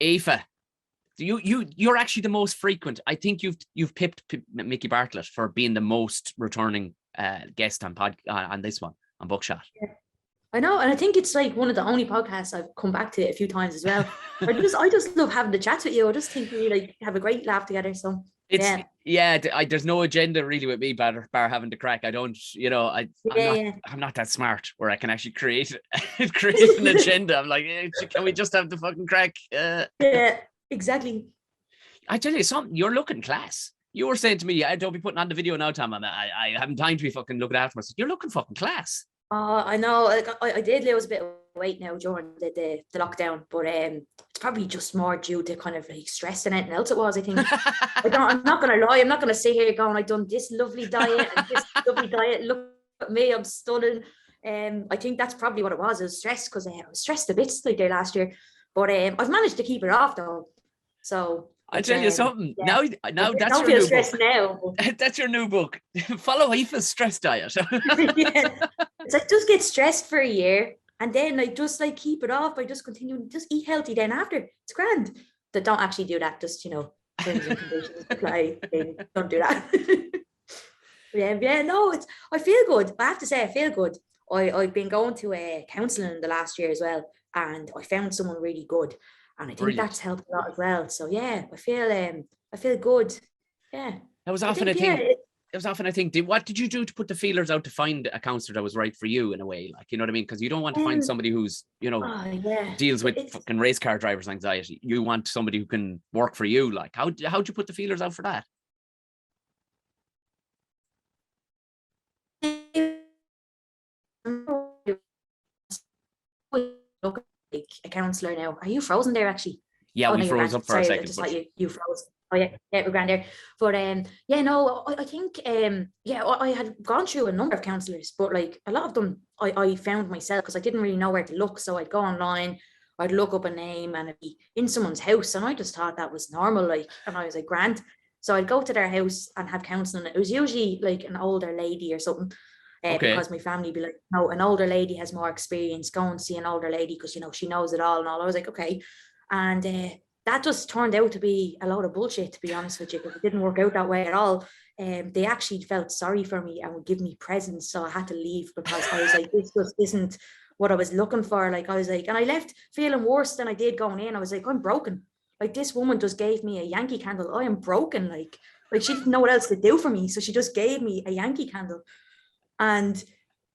Aoife, you're actually the most frequent. I think you've pipped Mickey Bartlett for being the most returning guest on this one on Buckshot. Yeah. I know, and I think it's like one of the only podcasts I've come back to a few times as well. I just love having the chats with you. I just think we like have a great laugh together. So there's no agenda really with me, bar having to crack. I don't, I'm not that smart where I can actually create an agenda. I'm like, can we just have the fucking crack? Yeah, exactly. I tell you something, you're looking class. You were saying to me, I don't be putting on the video now, Tom. I haven't time to be fucking looking after myself. You're looking fucking class. I know. Like, I did lose a bit of weight now during the lockdown, but it's probably just more due to kind of like stress than anything else it was, I think. I'm not gonna lie, I'm not gonna sit here going, I've done this lovely diet and this lovely diet. Look at me, I'm stunning. I think that's probably what it was. It was stress because I was stressed a bit like there last year. But I've managed to keep it off though. So I'll tell you something. Yeah. Now that's your new book. Now. That's your new book. Follow Aoife's stress diet. Yeah. It's like just get stressed for a year and then like just like keep it off by just continuing, just eat healthy then after. It's grand. But don't actually do that. Just, terms and conditions apply. Don't do that. No, I feel good. I have to say I feel good. I've been going to counselling in the last year as well, and I found someone really good. And I think that's helped a lot as well. So yeah, I feel good. Yeah. That was often I think, what did you do to put the feelers out to find a counsellor that was right for you in a way? Like, you know what I mean? Because you don't want to find somebody who's, deals with fucking race car drivers' anxiety. You want somebody who can work for you. Like, how'd you put the feelers out for that? Look, like a counsellor now. Are you frozen there actually? Yeah, we froze up for a second. Just like you froze. Oh yeah, we're grand there. But I think I had gone through a number of counsellors, but like a lot of them I found myself because I didn't really know where to look. So I'd go online, I'd look up a name and it'd be in someone's house, and I just thought that was normal, like, and I was like, grand. So I'd go to their house and have counselling. It was usually like an older lady or something. Because my family be like, no, an older lady has more experience. Go and see an older lady because she knows it all and all. I was like, okay, and that just turned out to be a load of bullshit, to be honest with you, because it didn't work out that way at all. They actually felt sorry for me and would give me presents, so I had to leave because I was like, this just isn't what I was looking for. Like, I was like, and I left feeling worse than I did going in. I was like, I'm broken. Like, this woman just gave me a Yankee candle. I am broken. Like she didn't know what else to do for me, so she just gave me a Yankee candle. And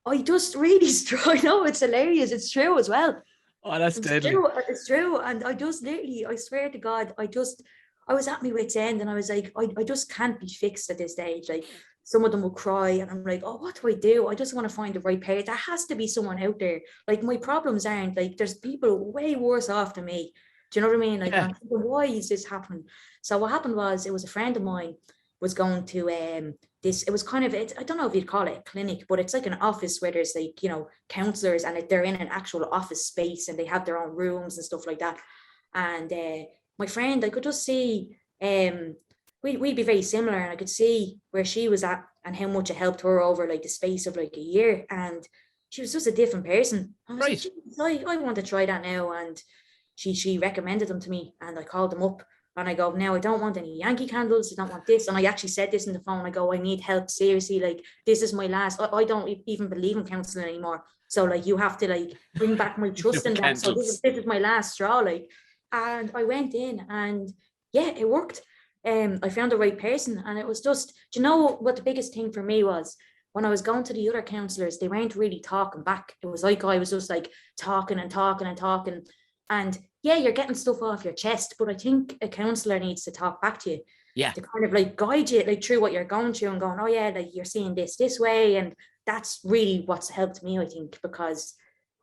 I just really, I know it's hilarious. It's true as well. Oh, that's deadly. It's true. And I just literally, I swear to God, I was at my wit's end and I was like, I just can't be fixed at this stage. Like, some of them will cry and I'm like, oh, what do I do? I just want to find the right pair. There has to be someone out there. Like, my problems aren't like, there's people way worse off than me. Do you know what I mean? Like, I'm thinking, why is this happening? So what happened was, it was a friend of mine was going to it was kind of, I don't know if you'd call it a clinic, but it's like an office where there's like, counselors, and they're in an actual office space and they have their own rooms and stuff like that. And my friend, I could just see, we'd be very similar, and I could see where she was at and how much it helped her over like the space of like a year. And she was just a different person. I was like, I want to try that now. And she recommended them to me, and I called them up. And I go, now I don't want any Yankee candles. I don't want this. And I actually said this in the phone. I go, I need help. Seriously. Like, this is my last, I don't even believe in counseling anymore. So like, you have to like bring back my trust in that. So this is my last straw. Like, and I went in and yeah, it worked. I found the right person. And it was just, do you know what the biggest thing for me was? When I was going to the other counselors, they weren't really talking back. It was like, I was just like talking and talking and talking. And yeah, you're getting stuff off your chest, but I think a counsellor needs to talk back to you. Yeah. To kind of like guide you like through what you're going through and going, oh yeah, like you're seeing this way. And that's really what's helped me, I think, because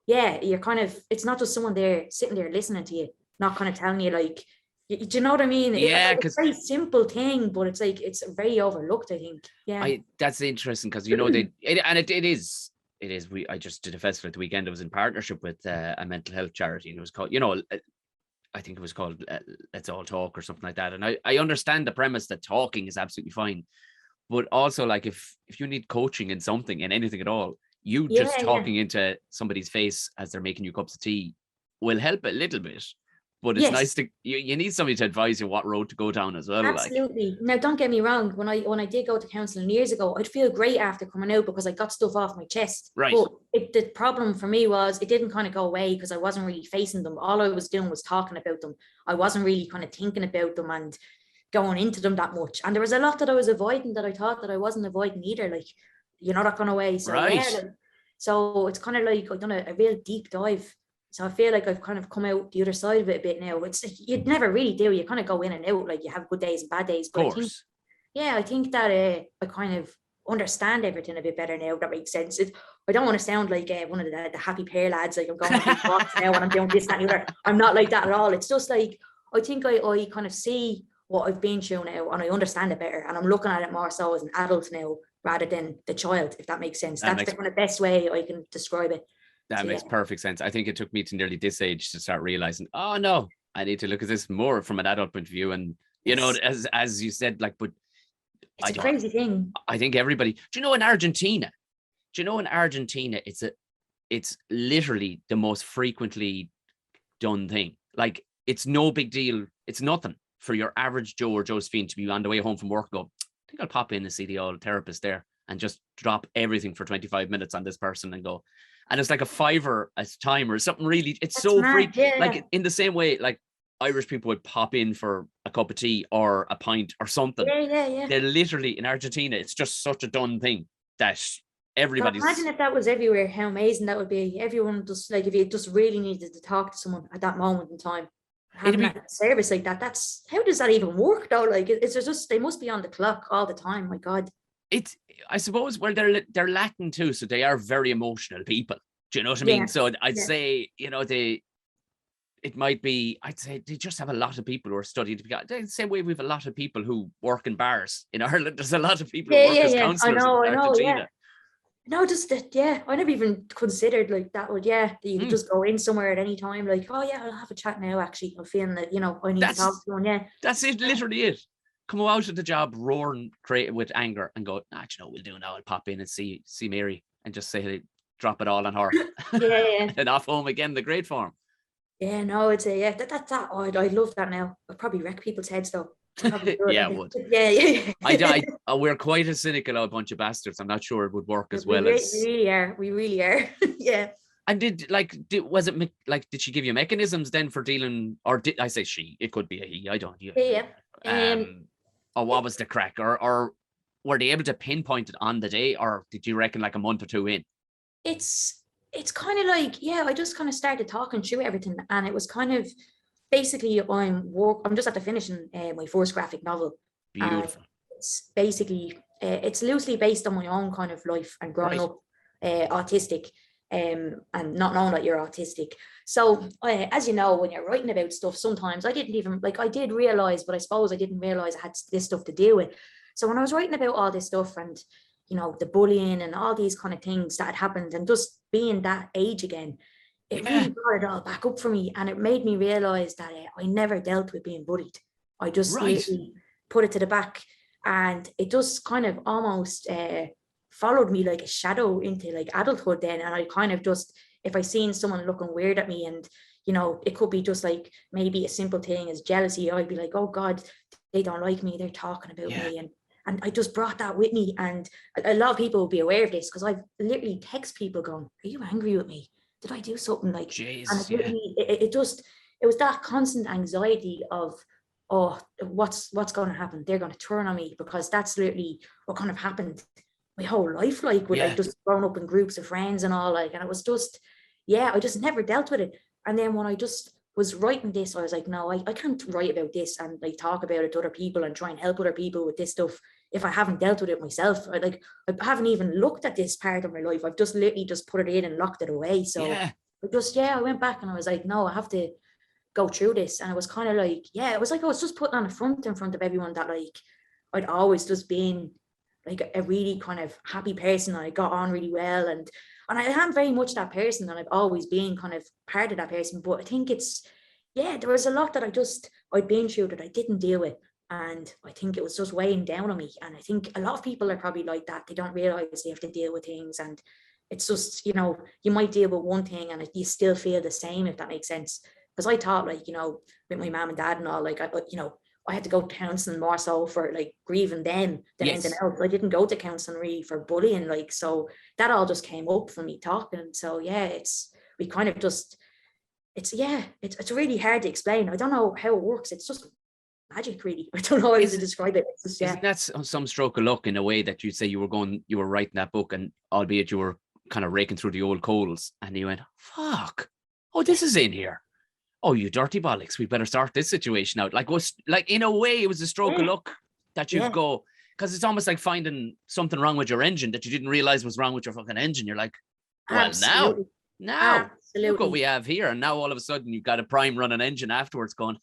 yeah, you're kind of, it's not just someone there sitting there listening to you, not kind of telling you like, do you know what I mean? Yeah, it's a very simple thing, but it's like, it's very overlooked, I think. Yeah. That's interesting because, it is. It is. I just did a festival at the weekend. It was in partnership with a mental health charity, and it was called, I think it was called Let's All Talk or something like that. And I understand the premise that talking is absolutely fine, but also like if you need coaching in something, in anything at all, just talking into somebody's face as they're making you cups of tea will help a little bit. But it's nice to you need somebody to advise you what road to go down as well. Absolutely. Now, don't get me wrong. When I did go to counselling years ago, I'd feel great after coming out because I got stuff off my chest. Right. But the problem for me was it didn't kind of go away because I wasn't really facing them. All I was doing was talking about them. I wasn't really kind of thinking about them and going into them that much. And there was a lot that I was avoiding that I thought that I wasn't avoiding either. Like, not going away. So so it's kind of like I've done a real deep dive. So I feel like I've kind of come out the other side of it a bit now. It's you'd never really do. You kind of go in and out, like you have good days and bad days. But of course. I think that I kind of understand everything a bit better now. That makes sense. I don't want to sound like one of the happy pair lads, like I'm going on big walks now and I'm doing this, that, and the other. I'm not like that at all. It's just like I think I kind of see what I've been through now and I understand it better. And I'm looking at it more so as an adult now rather than the child, if that makes sense. That's the kind of best way I can describe it. That makes perfect sense. I think it took me to nearly this age to start realizing, oh no, I need to look at this more from an adult point of view. And as you said, like, but it's a crazy thing. I think everybody. Do you know in Argentina? It's literally the most frequently done thing. Like it's no big deal. It's nothing for your average Joe or Josephine to be on the way home from work. And go, I think I'll pop in and see the old therapist there and just drop everything for 25 minutes on this person and go. And it's like a $5 a time or something really. It's so free. Yeah. Like in the same way, like Irish people would pop in for a cup of tea or a pint or something. Yeah. They're literally in Argentina. It's just such a done thing that everybody's. Imagine if that was everywhere, how amazing that would be. Everyone just like if you just really needed to talk to someone at that moment in time. Having a service like that, that's how does that even work though? Like it's just they must be on the clock all the time. My God. I suppose, well, they're Latin too, so they are very emotional people. Do you know what I mean? So I'd say, it might be, I'd say they just have a lot of people who are studying to be, the same way we have a lot of people who work in bars in Ireland. There's a lot of people who work as counsellors in Argentina. No, just that, I never even considered like that would, that you could just go in somewhere at any time, like, oh yeah, I'll have a chat now, actually. I'm feeling that, I need to talk to someone, That's it, literally it. Come out of the job roaring with anger and go, we'll do now. I'll pop in and see Mary and just say, drop it all on her. And off home again, the great form. Yeah, no, it's that. Oh, I love that now. I'd probably wreck people's heads though. Yeah, it would. Yeah. We're quite a cynical old bunch of bastards. I'm not sure it would work as well as. We really are. Yeah. And did she give you mechanisms then for dealing, or did I say she? It could be a he. I don't. Yeah. Or what was the crack, or were they able to pinpoint it on the day, or did you reckon like a month or two in? It's kind of like, I just kind of started talking through everything, and it was kind of basically I'm just after finishing my first graphic novel. Beautiful. It's basically it's loosely based on my own kind of life and growing up autistic, and not knowing that you're autistic. So as you know, when you're writing about stuff, sometimes I didn't even I did realize, but I suppose I didn't realize I had this stuff to deal with. So when I was writing about all this stuff and the bullying and all these kind of things that had happened, and just being that age again, it really brought it all back up for me. And it made me realize that I never dealt with being bullied. I just literally put it to the back, and it just kind of almost followed me like a shadow into like adulthood then. And I kind of just, if I seen someone looking weird at me, and it could be just like maybe a simple thing as jealousy, I'd be like, oh God, they don't like me, they're talking about me. And I just brought that with me. And a lot of people will be aware of this, because I've literally text people going, are you angry with me? Did I do something like, Jesus, and it was that constant anxiety of, oh, what's going to happen? They're going to turn on me, because that's literally what kind of happened my whole life, like with like just growing up in groups of friends and all, like, and it was just, I just never dealt with it. And then when I just was writing this, I was like, no, I can't write about this and like talk about it to other people and try and help other people with this stuff if I haven't dealt with it myself. I haven't even looked at this part of my life. I've just literally just put it in and locked it away. So I went back and I was like, no, I have to go through this. And it was kind of like, it was like I was just putting on a front in front of everyone that like I'd always just been like a really kind of happy person, and I got on really well, and I am very much that person, and I've always been kind of part of that person. But I think it's there was a lot that I'd been through that I didn't deal with, and I think it was just weighing down on me. And I think a lot of people are probably like that. They don't realize they have to deal with things, and it's just you might deal with one thing and you still feel the same, if that makes sense. because I thought like, with my mom and dad and all, like, I had to go to counseling more so for like grieving them than anything else. I didn't go to counseling really for bullying, like, so that all just came up from me talking. So yeah, we kind of just, it's really hard to explain. I don't know how it works. It's just magic, really. I don't know how to describe it. It's just, Isn't that some stroke of luck in a way that you'd say you were writing that book, and albeit you were kind of raking through the old coals, and you went, fuck, oh, this is in here. Oh, you dirty bollocks, we better start this situation out. Like in a way, it was a stroke of luck that you go, because it's almost like finding something wrong with your engine that you didn't realize was wrong with your fucking engine. You're like, well, Absolutely. now, look what we have here. And now all of a sudden you've got a prime running engine afterwards going,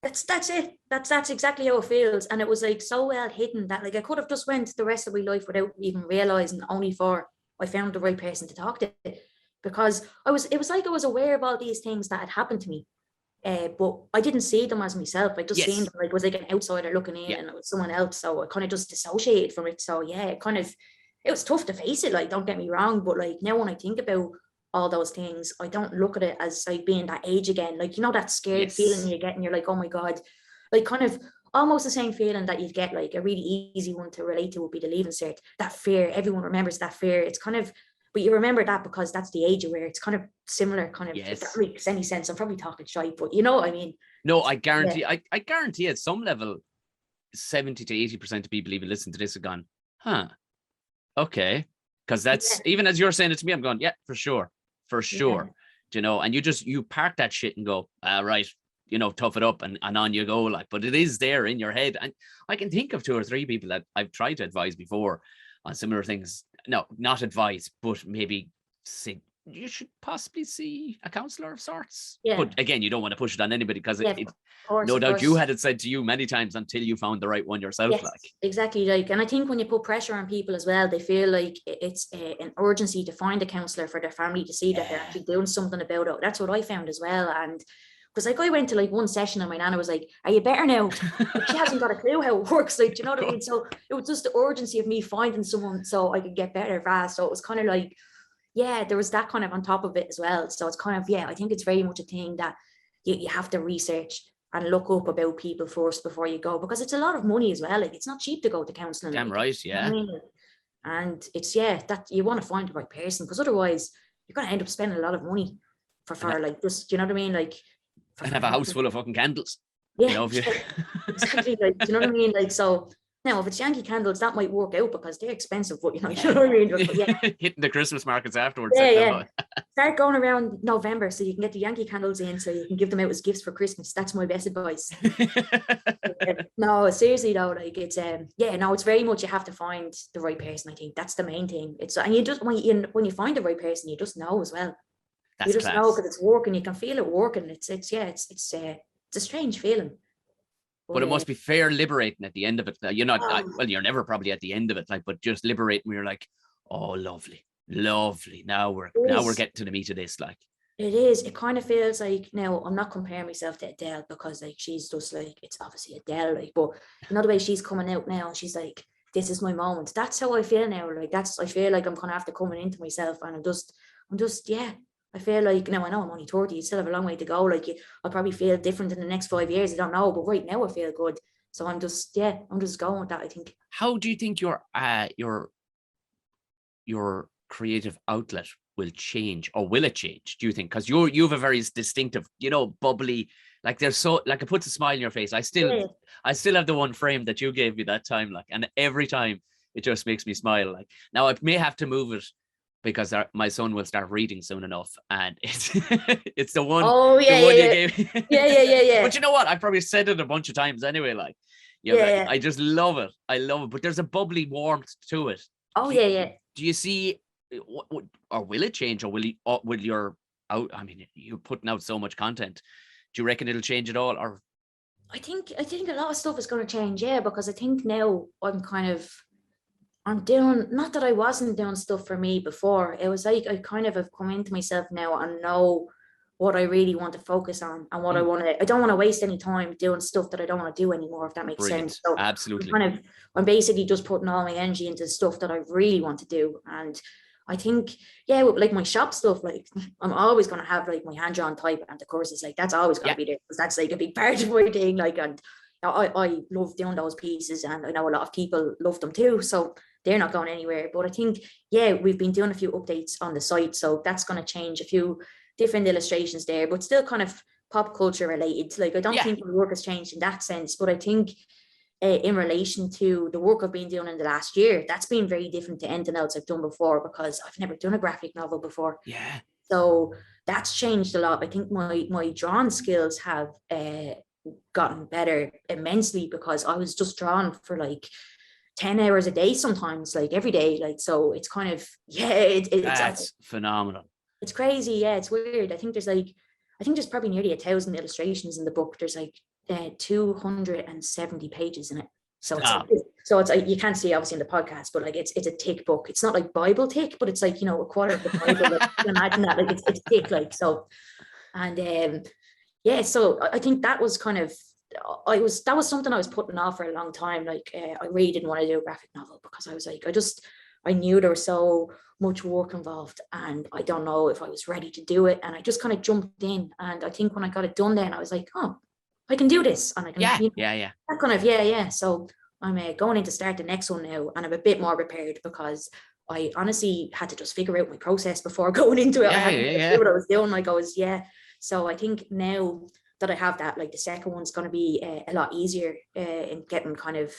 That's it. That's exactly how it feels. And it was like so well hidden that like I could have just went the rest of my life without even realizing, only for I found the right person to talk to. Because it was like I was aware of all these things that had happened to me, but I didn't see them as myself. I just seen them like it was like an outsider looking in, and it was someone else. So I kind of just dissociated from it. So yeah, it was tough to face it. Like, don't get me wrong, but like now when I think about all those things, I don't look at it as like being that age again. Like, that scared feeling you get, and you're like, oh my God, like kind of almost the same feeling that you'd get. Like a really easy one to relate to would be the leaving cert. That fear, everyone remembers that fear. It's kind of, but you remember that because that's the age where it's kind of similar, kind of, if that makes any sense. I'm probably talking shite, but you know what I mean? No, I guarantee, I guarantee at some level, 70 to 80% of people even listen to this have gone, huh, okay. Because that's, even as you're saying it to me, I'm going, yeah, for sure. And you park that shit and go, right, tough it up and on you go, like, but it is there in your head. And I can think of 2 or 3 people that I've tried to advise before on similar things. No, not advise, but maybe say you should possibly see a counselor of sorts. Yeah. But again, you don't want to push it on anybody, because no doubt you had it said to you many times until you found the right one yourself. Yes, like, exactly. Like, and I think when you put pressure on people as well, they feel like it's an urgency to find a counselor for their family to see that they're actually doing something about it. That's what I found as well. And because like I went to like one session and my nana was like, are you better now? Like, she hasn't got a clue how it works. Like, do you know what I mean? So it was just the urgency of me finding someone so I could get better fast. So it was kind of like, there was that kind of on top of it as well. So it's kind of, I think it's very much a thing that you have to research and look up about people first before you go, because it's a lot of money as well. Like, it's not cheap to go to counselling. Damn right, yeah. I mean, and it's, that you want to find the right person, because otherwise you're going to end up spending a lot of money for like just, you know what I mean? Like, and have a house full of fucking candles. Yeah, exactly. Like, do you know what I mean? Like, so now if it's Yankee candles, that might work out because they're expensive, but you know what I mean? But, hitting the Christmas markets afterwards. Start going around November so you can get the Yankee candles in, so you can give them out as gifts for Christmas. That's my best advice. No, seriously though, like, it's it's very much, you have to find the right person. I think that's the main thing. It's, and you just, when you find the right person, you just know as well. That's you just class. Know because it's working. You can feel it working. It's a strange feeling. But it must be fair liberating at the end of it. You're not, well, you're never probably at the end of it, like, but just liberating where you're like, oh, lovely. Now we're getting to the meat of this, like. It is. It kind of feels like, now I'm not comparing myself to Adele, because like she's just like, it's obviously Adele, like, but you know the way she's coming out now and she's like, this is my moment. That's how I feel now. Like, I feel like I'm kind of after coming into myself, and I'm just I feel like, now I know I'm only 30, you still have a long way to go. Like, I'll probably feel different in the next 5 years. I don't know, but right now I feel good. So I'm just going with that, I think. How do you think your creative outlet will change, or will it change, do you think? Because you have a very distinctive, bubbly, like, there's so, like, it puts a smile on your face. I still have the one frame that you gave me that time, like, and every time it just makes me smile. Like, now I may have to move it, because my son will start reading soon enough, and it's the one. Oh yeah, the one you gave me. Yeah. But you know what? I probably said it a bunch of times anyway. Like, I just love it. I love it. But there's a bubbly warmth to it. Oh yeah. Do you see, or will it change, or will your out? I mean, you're putting out so much content. Do you reckon it'll change at all, or? I think a lot of stuff is going to change. Yeah, because I think now I'm doing, not that I wasn't doing stuff for me before. It was like I kind of have come into myself now and know what I really want to focus on, and what I don't want to waste any time doing stuff that I don't want to do anymore, if that makes sense. So absolutely. I'm basically just putting all my energy into stuff that I really want to do. And I think, yeah, with like my shop stuff, like I'm always going to have like my hand-drawn type and the courses, like that's always going to be there because that's like a big part of my thing. Like, and I love doing those pieces, and I know a lot of people love them too. So they're not going anywhere. But I think, yeah, we've been doing a few updates on the site, so that's going to change a few different illustrations there, but still kind of pop culture related. Like, I don't think my work has changed in that sense, but I think in relation to the work I've been doing in the last year, that's been very different to anything else I've done before, because I've never done a graphic novel before. Yeah. So that's changed a lot. I think my drawing skills have gotten better immensely, because I was just drawing for like 10 hours a day sometimes, like every day. Like, so it's kind of, That's phenomenal. It's crazy. Yeah, it's weird. I think there's probably nearly 1,000 illustrations in the book. There's like 270 pages in it. So it's like, you can't see obviously in the podcast, but like it's a thick book. It's not like Bible thick, but it's like, you know, a quarter of the Bible. Like, you can imagine that, like it's thick, like. So, and so I think that was kind of, that was something I was putting off for a long time. Like, I really didn't want to do a graphic novel, because I was like, I knew there was so much work involved, and I don't know if I was ready to do it. And I just kind of jumped in, and I think when I got it done, then I was like, oh, I can do this, and I can, that kind of, So I'm going in to start the next one now, and I'm a bit more prepared, because I honestly had to just figure out my process before going into it. I had to do what I was doing. Like, so I think now that I have that, like the second one's going to be a lot easier in getting kind of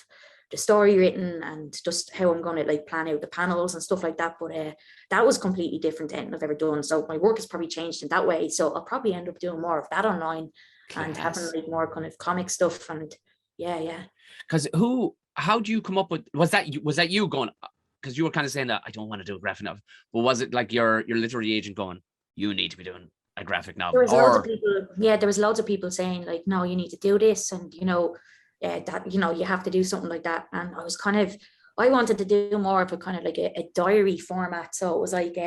the story written, and just how I'm going to like plan out the panels and stuff like that. But that was completely different than anything I've ever done. So my work has probably changed in that way. So I'll probably end up doing more of that online. Class. And having like more kind of comic stuff. And because how do you come up with, was that you going, because you were kind of saying that I don't want to do a graphic novel, but was it like your literary agent going, you need to be doing a graphic novel? There was loads of people saying like, no, you need to do this, and you know, that, you know, you have to do something like that. And I wanted to do more of a kind of like a diary format. So it was like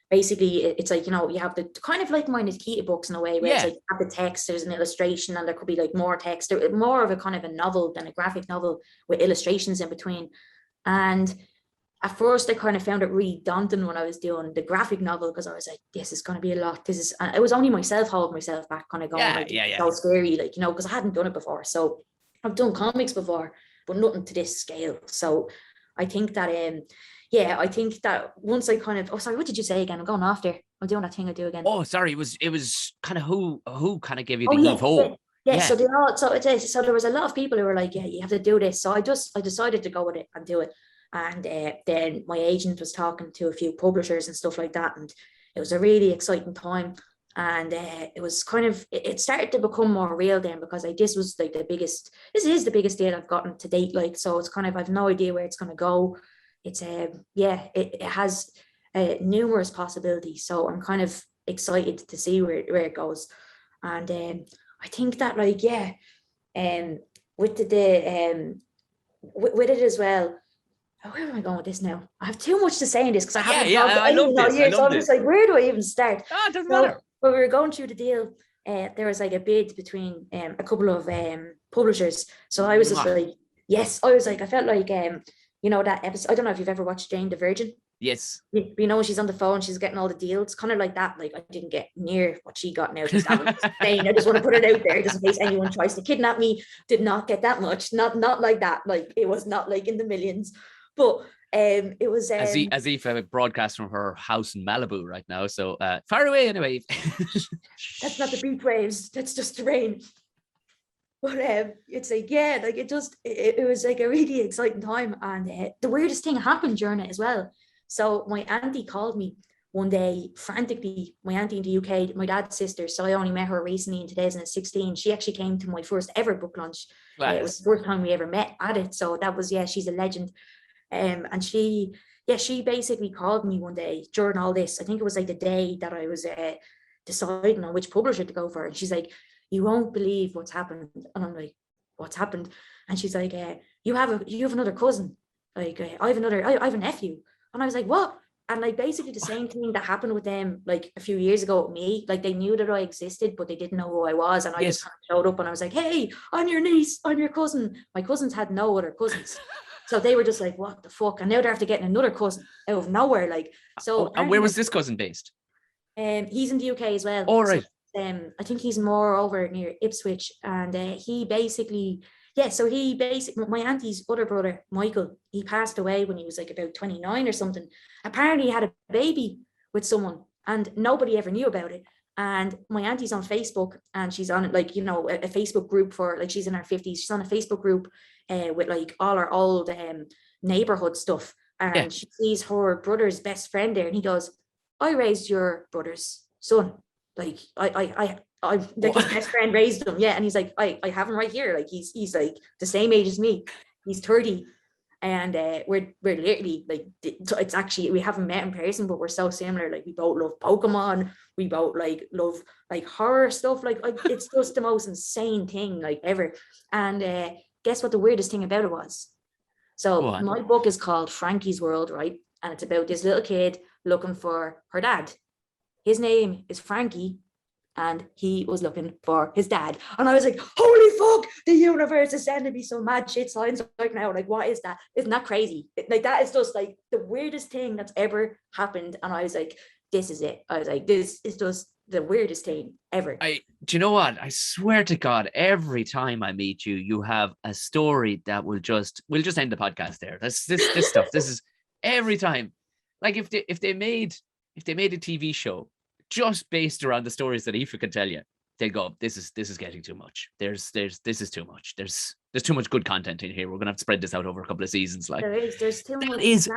basically it's like, you know, you have the kind of like my Nikita books in a way, where it's like you have the text, there's an illustration, and there could be like more text. There more of a kind of a novel than a graphic novel with illustrations in between. And at first I kind of found it really daunting when I was doing the graphic novel, because I was like, this is going to be a lot. And it was only myself holding myself back, kind of going so scary, like, you know, because I hadn't done it before. So I've done comics before, but nothing to this scale. So I think that I think that once I kind of, what did you say again? I'm going off there. I'm doing that thing I do again. Oh, sorry. It was kind of who kind of gave you the info. So there was a lot of people who were like, yeah, you have to do this. So I decided to go with it and do it. And then my agent was talking to a few publishers and stuff like that. And it was a really exciting time. And it was kind of, it started to become more real then, because like this is the biggest deal I've gotten to date. Like, so it's kind of, I've no idea where it's going to go. It's it has numerous possibilities, so I'm kind of excited to see where it goes. And I think that like with with it as well. Where am I going with this now? I have too much to say in this, because I haven't I love this. So I'm just like, where do I even start? It doesn't matter. When we were going through the deal, there was like a bid between a couple of publishers. So I was just like, I felt like you know, that episode, I don't know if you've ever watched Jane the Virgin. Yes. You know, she's on the phone, she's getting all the deals, kind of like that. Like, I didn't get near what she got now. I just want to put it out there, just in case anyone tries to kidnap me. Did not get that much. Not like that. Like, it was not like in the millions. But it was as Aoife broadcast from her house in Malibu right now. So far away anyway. That's not the beat waves. That's just the rain. But it's like, it was like a really exciting time. And the weirdest thing happened during it as well. So my auntie called me one day frantically, my auntie in the UK, my dad's sister. So I only met her recently in 2016. She actually came to my first ever book launch. It was the first time we ever met at it. So that was, she's a legend. And she basically called me one day during all this. I think it was like the day that I was deciding on which publisher to go for. And she's like, you won't believe what's happened. And I'm like, what's happened? And she's like, you have another cousin. Like, I have a nephew. And I was like, what? And like, basically the same thing that happened with them like a few years ago with me. Like, they knew that I existed, but they didn't know who I was. And I just kind of showed up and I was like, hey, I'm your niece, I'm your cousin. My cousins had no other cousins. So they were just like, what the fuck? And now they're after getting another cousin out of nowhere. Like, so and where was this cousin based? He's in the UK as well. All right. So, I think he's more over near Ipswich, and he basically, so he basically, my auntie's other brother, Michael, he passed away when he was like about 29 or something. Apparently he had a baby with someone and nobody ever knew about it. And my auntie's on Facebook, and she's on like, you know, a Facebook group for, like, she's in her 50s. She's on a Facebook group with like all her old neighborhood stuff. And she sees her brother's best friend there, and he goes, I raised your brother's son. Like, I like his best friend raised him. Yeah. And he's like, I have him right here. Like, he's like the same age as me. He's 30. And we're literally like, it's actually, we haven't met in person, but we're so similar. Like, we both love Pokemon. We both like love like horror stuff. Like, it's just the most insane thing like ever. And guess what the weirdest thing about it was? So my book is called Frankie's World, right? And it's about this little kid looking for her dad. His name is Frankie, and he was looking for his dad. And I was like, holy fuck, the universe is sending me some mad shit signs right now. Like, what is that? Isn't that crazy? Like, that is just like the weirdest thing that's ever happened. And I was like, this is it. I was like, this is just the weirdest thing ever. Do you know what? I swear to God, every time I meet you, you have a story that we'll just end the podcast there. This stuff. This is every time. Like, if they made a TV show just based around the stories that Aoife can tell you, they go, this is getting too much. This is too much. There's too much good content in here. We're gonna have to spread this out over a couple of seasons. Like, there's too much.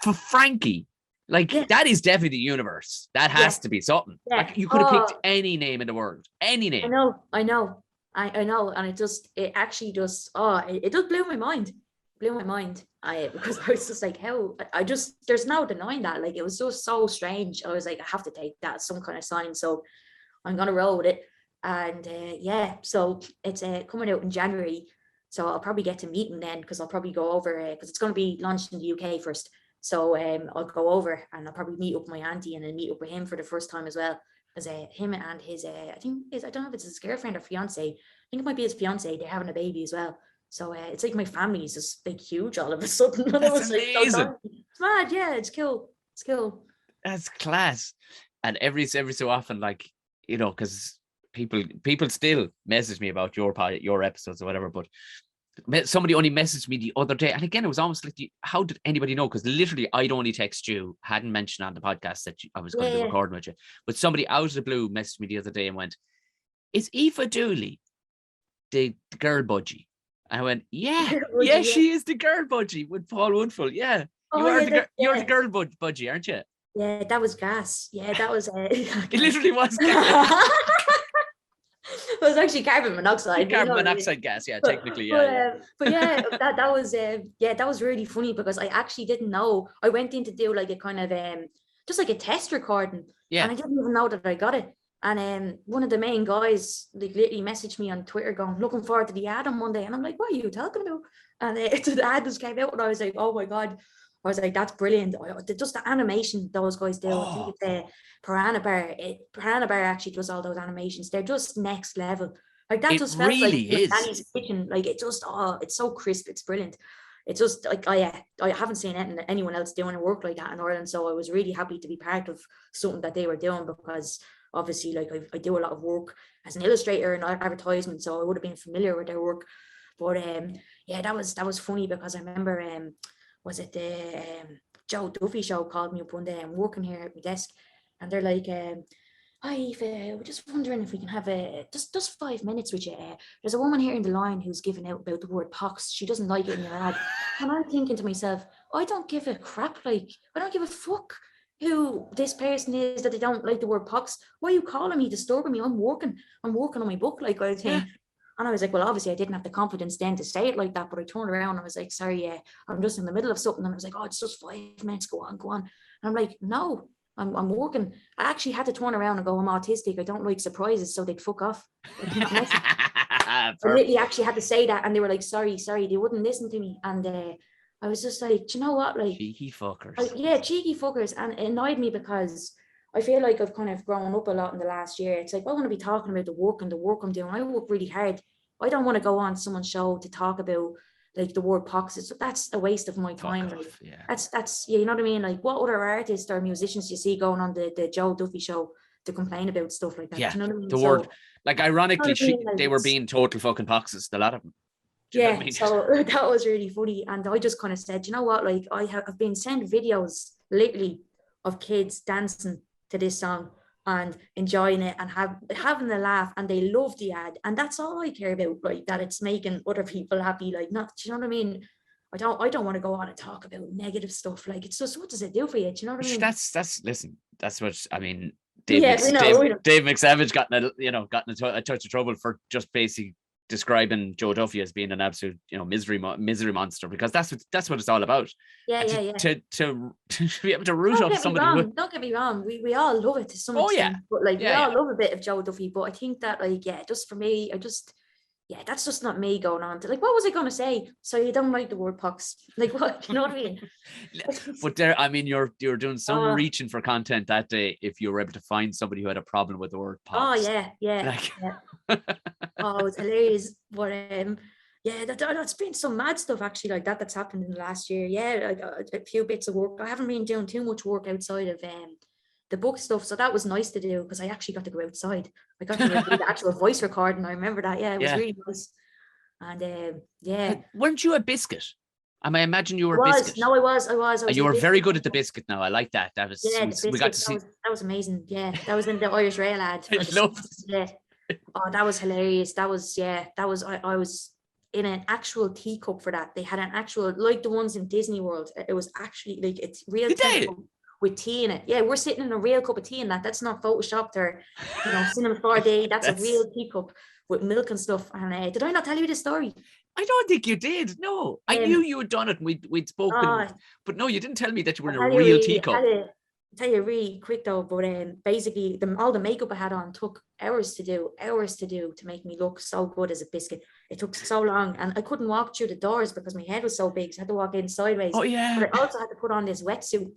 For Frankie. Like, that is definitely the universe. That has to be something. Yeah. Like, you could have picked any name in the world. Any name. I know. And it actually just, it just blew my mind. Because I was just like, there's no denying that. Like, it was just so strange. I was like, I have to take that as some kind of sign. So I'm going to roll with it. And so it's coming out in January. So I'll probably get to meet him then, because I'll probably go over, because it's going to be launched in the UK first. So I'll go over and I'll probably meet up with my auntie and then meet up with him for the first time as well. Because him and his, I don't know if it's his girlfriend or fiance. I think it might be his fiance. They're having a baby as well. So it's like my family is just like huge all of a sudden. That's amazing. So it's mad. Yeah, it's cool. That's class. And every so often, like, you know, because people still message me about your episodes or whatever, but somebody only messaged me the other day, and again, it was almost like, how did anybody know? Because literally, I'd only text you, hadn't mentioned on the podcast that I was going to be recording with you, but somebody out of the blue messaged me the other day and went, "Is Aoife Dooley the girl budgie?" And I went, "Yeah, she is the girl budgie with Paul Woodfull. Yeah, you're the girl budgie, aren't you?" Yeah, that was gas. Yeah, that was. It literally was gas. It was actually carbon monoxide. Carbon monoxide gas, yeah, technically, yeah. But yeah, that was really funny, because I actually didn't know. I went in to do like a kind of just like a test recording, and I didn't even know that I got it. And one of the main guys like literally messaged me on Twitter going, "Looking forward to the ad on Monday," and I'm like, "What are you talking about?" And the ad just came out, and I was like, "Oh my god." I was like, that's brilliant. Just the animation those guys do. I think it's Piranha Bar. Piranha Bar actually does all those animations. They're just next level. Like, that just felt really like Danny's kitchen. Like, it just, it's so crisp. It's brilliant. It's just like, I haven't seen anyone else doing work like that in Ireland. So I was really happy to be part of something that they were doing, because obviously, like, I do a lot of work as an illustrator and advertisement, so I would have been familiar with their work. But that was funny, because I remember was it the Joe Duffy show called me up one day. I'm working here at my desk, and they're like, "Hi, Aoife, we're just wondering if we can have just 5 minutes with you. There's a woman here in the line who's giving out about the word pox. She doesn't like it in your ad." And I'm thinking to myself, I don't give a crap. Like, I don't give a fuck who this person is that they don't like the word pox. Why are you calling me, disturbing me? I'm working on my book. Like, I think. And I was like, well, obviously I didn't have the confidence then to say it like that, but I turned around and I was like, "Sorry, I'm just in the middle of something." And I was like, "Oh, it's just 5 minutes, go on. And I'm like, "No, I'm working." I actually had to turn around and go, "I'm autistic. I don't like surprises," so they'd fuck off. I literally actually had to say that, and they were like, sorry, they wouldn't listen to me. And I was just like, do you know what? Like, cheeky fuckers. Cheeky fuckers. And it annoyed me, because I feel like I've kind of grown up a lot in the last year. It's like, I want to be talking about the work I'm doing. I work really hard. I don't want to go on someone's show to talk about like the word pox. That's a waste of my time. Fuck Like, off, yeah. that's you know what I mean? Like, what other artists or musicians you see going on the Joe Duffy show to complain about stuff like that? Yeah, Do you know what I mean? the So, word, like, ironically, you know what I mean? Like, they were being total fucking poxes, a lot of them. Do you know what I yeah, mean? so that was really funny. And I just kind of said, you know what, like I've been sent videos lately of kids dancing to this song and enjoying it and having a laugh, and they love the ad. And that's all I care about, like that it's making other people happy. Like, not, do you know what I mean? I don't want to go on and talk about negative stuff. Like, it's just, what does it do for you? Do you know what I mean? Listen, that's what I mean. Yeah, we know. Dave McSavage got in a touch of trouble for just basically describing Joe Duffy as being an absolute, misery monster, because that's what it's all about. Yeah, And yeah, yeah. to be able to root up somebody who, Don't get me wrong. We all love it to some oh yeah, extent, but like we yeah, all love a bit of Joe Duffy. But I think that, like, yeah, just for me, that's just not me going on to, like, what was I going to say? So you don't like the word pox? Like, what? You know what I mean? But there, I mean, you're doing some Oh. reaching for content that day if you were able to find somebody who had a problem with the word Oh pox. yeah. Like, Oh, it's hilarious. But yeah, that's been some mad stuff actually, like that's happened in the last year. Yeah, like a few bits of work. I haven't been doing too much work outside of the book stuff, so that was nice to do because I actually got to go outside. I got to do the actual voice recording. I remember that. Yeah, it was really nice. And yeah, weren't you a biscuit? I imagine you were I a was. biscuit. No, I was. And you were very good at the biscuit. Now I like that. That was, yeah, the biscuit, we got to see. that was amazing. Yeah, that was in the Irish Rail ad. I loved yeah. Oh, that was hilarious. That was I was in an actual teacup for that. They had an actual, like the ones in Disney World. It was actually like, it's real teacup with tea in it. Yeah, we're sitting in a real cup of tea in that. That's not photoshopped or Cinema 4D. That's a real teacup with milk and stuff. And did I not tell you the story? I don't think you did. No, I knew you had done it. We'd spoken, but no, you didn't tell me that you were in a real teacup. I'll tell you really quick though, but basically all the makeup I had on took hours to do to make me look so good as a biscuit. It took so long, and I couldn't walk through the doors because my head was so big, so I had to walk in sideways. Oh yeah. But I also had to put on this wetsuit,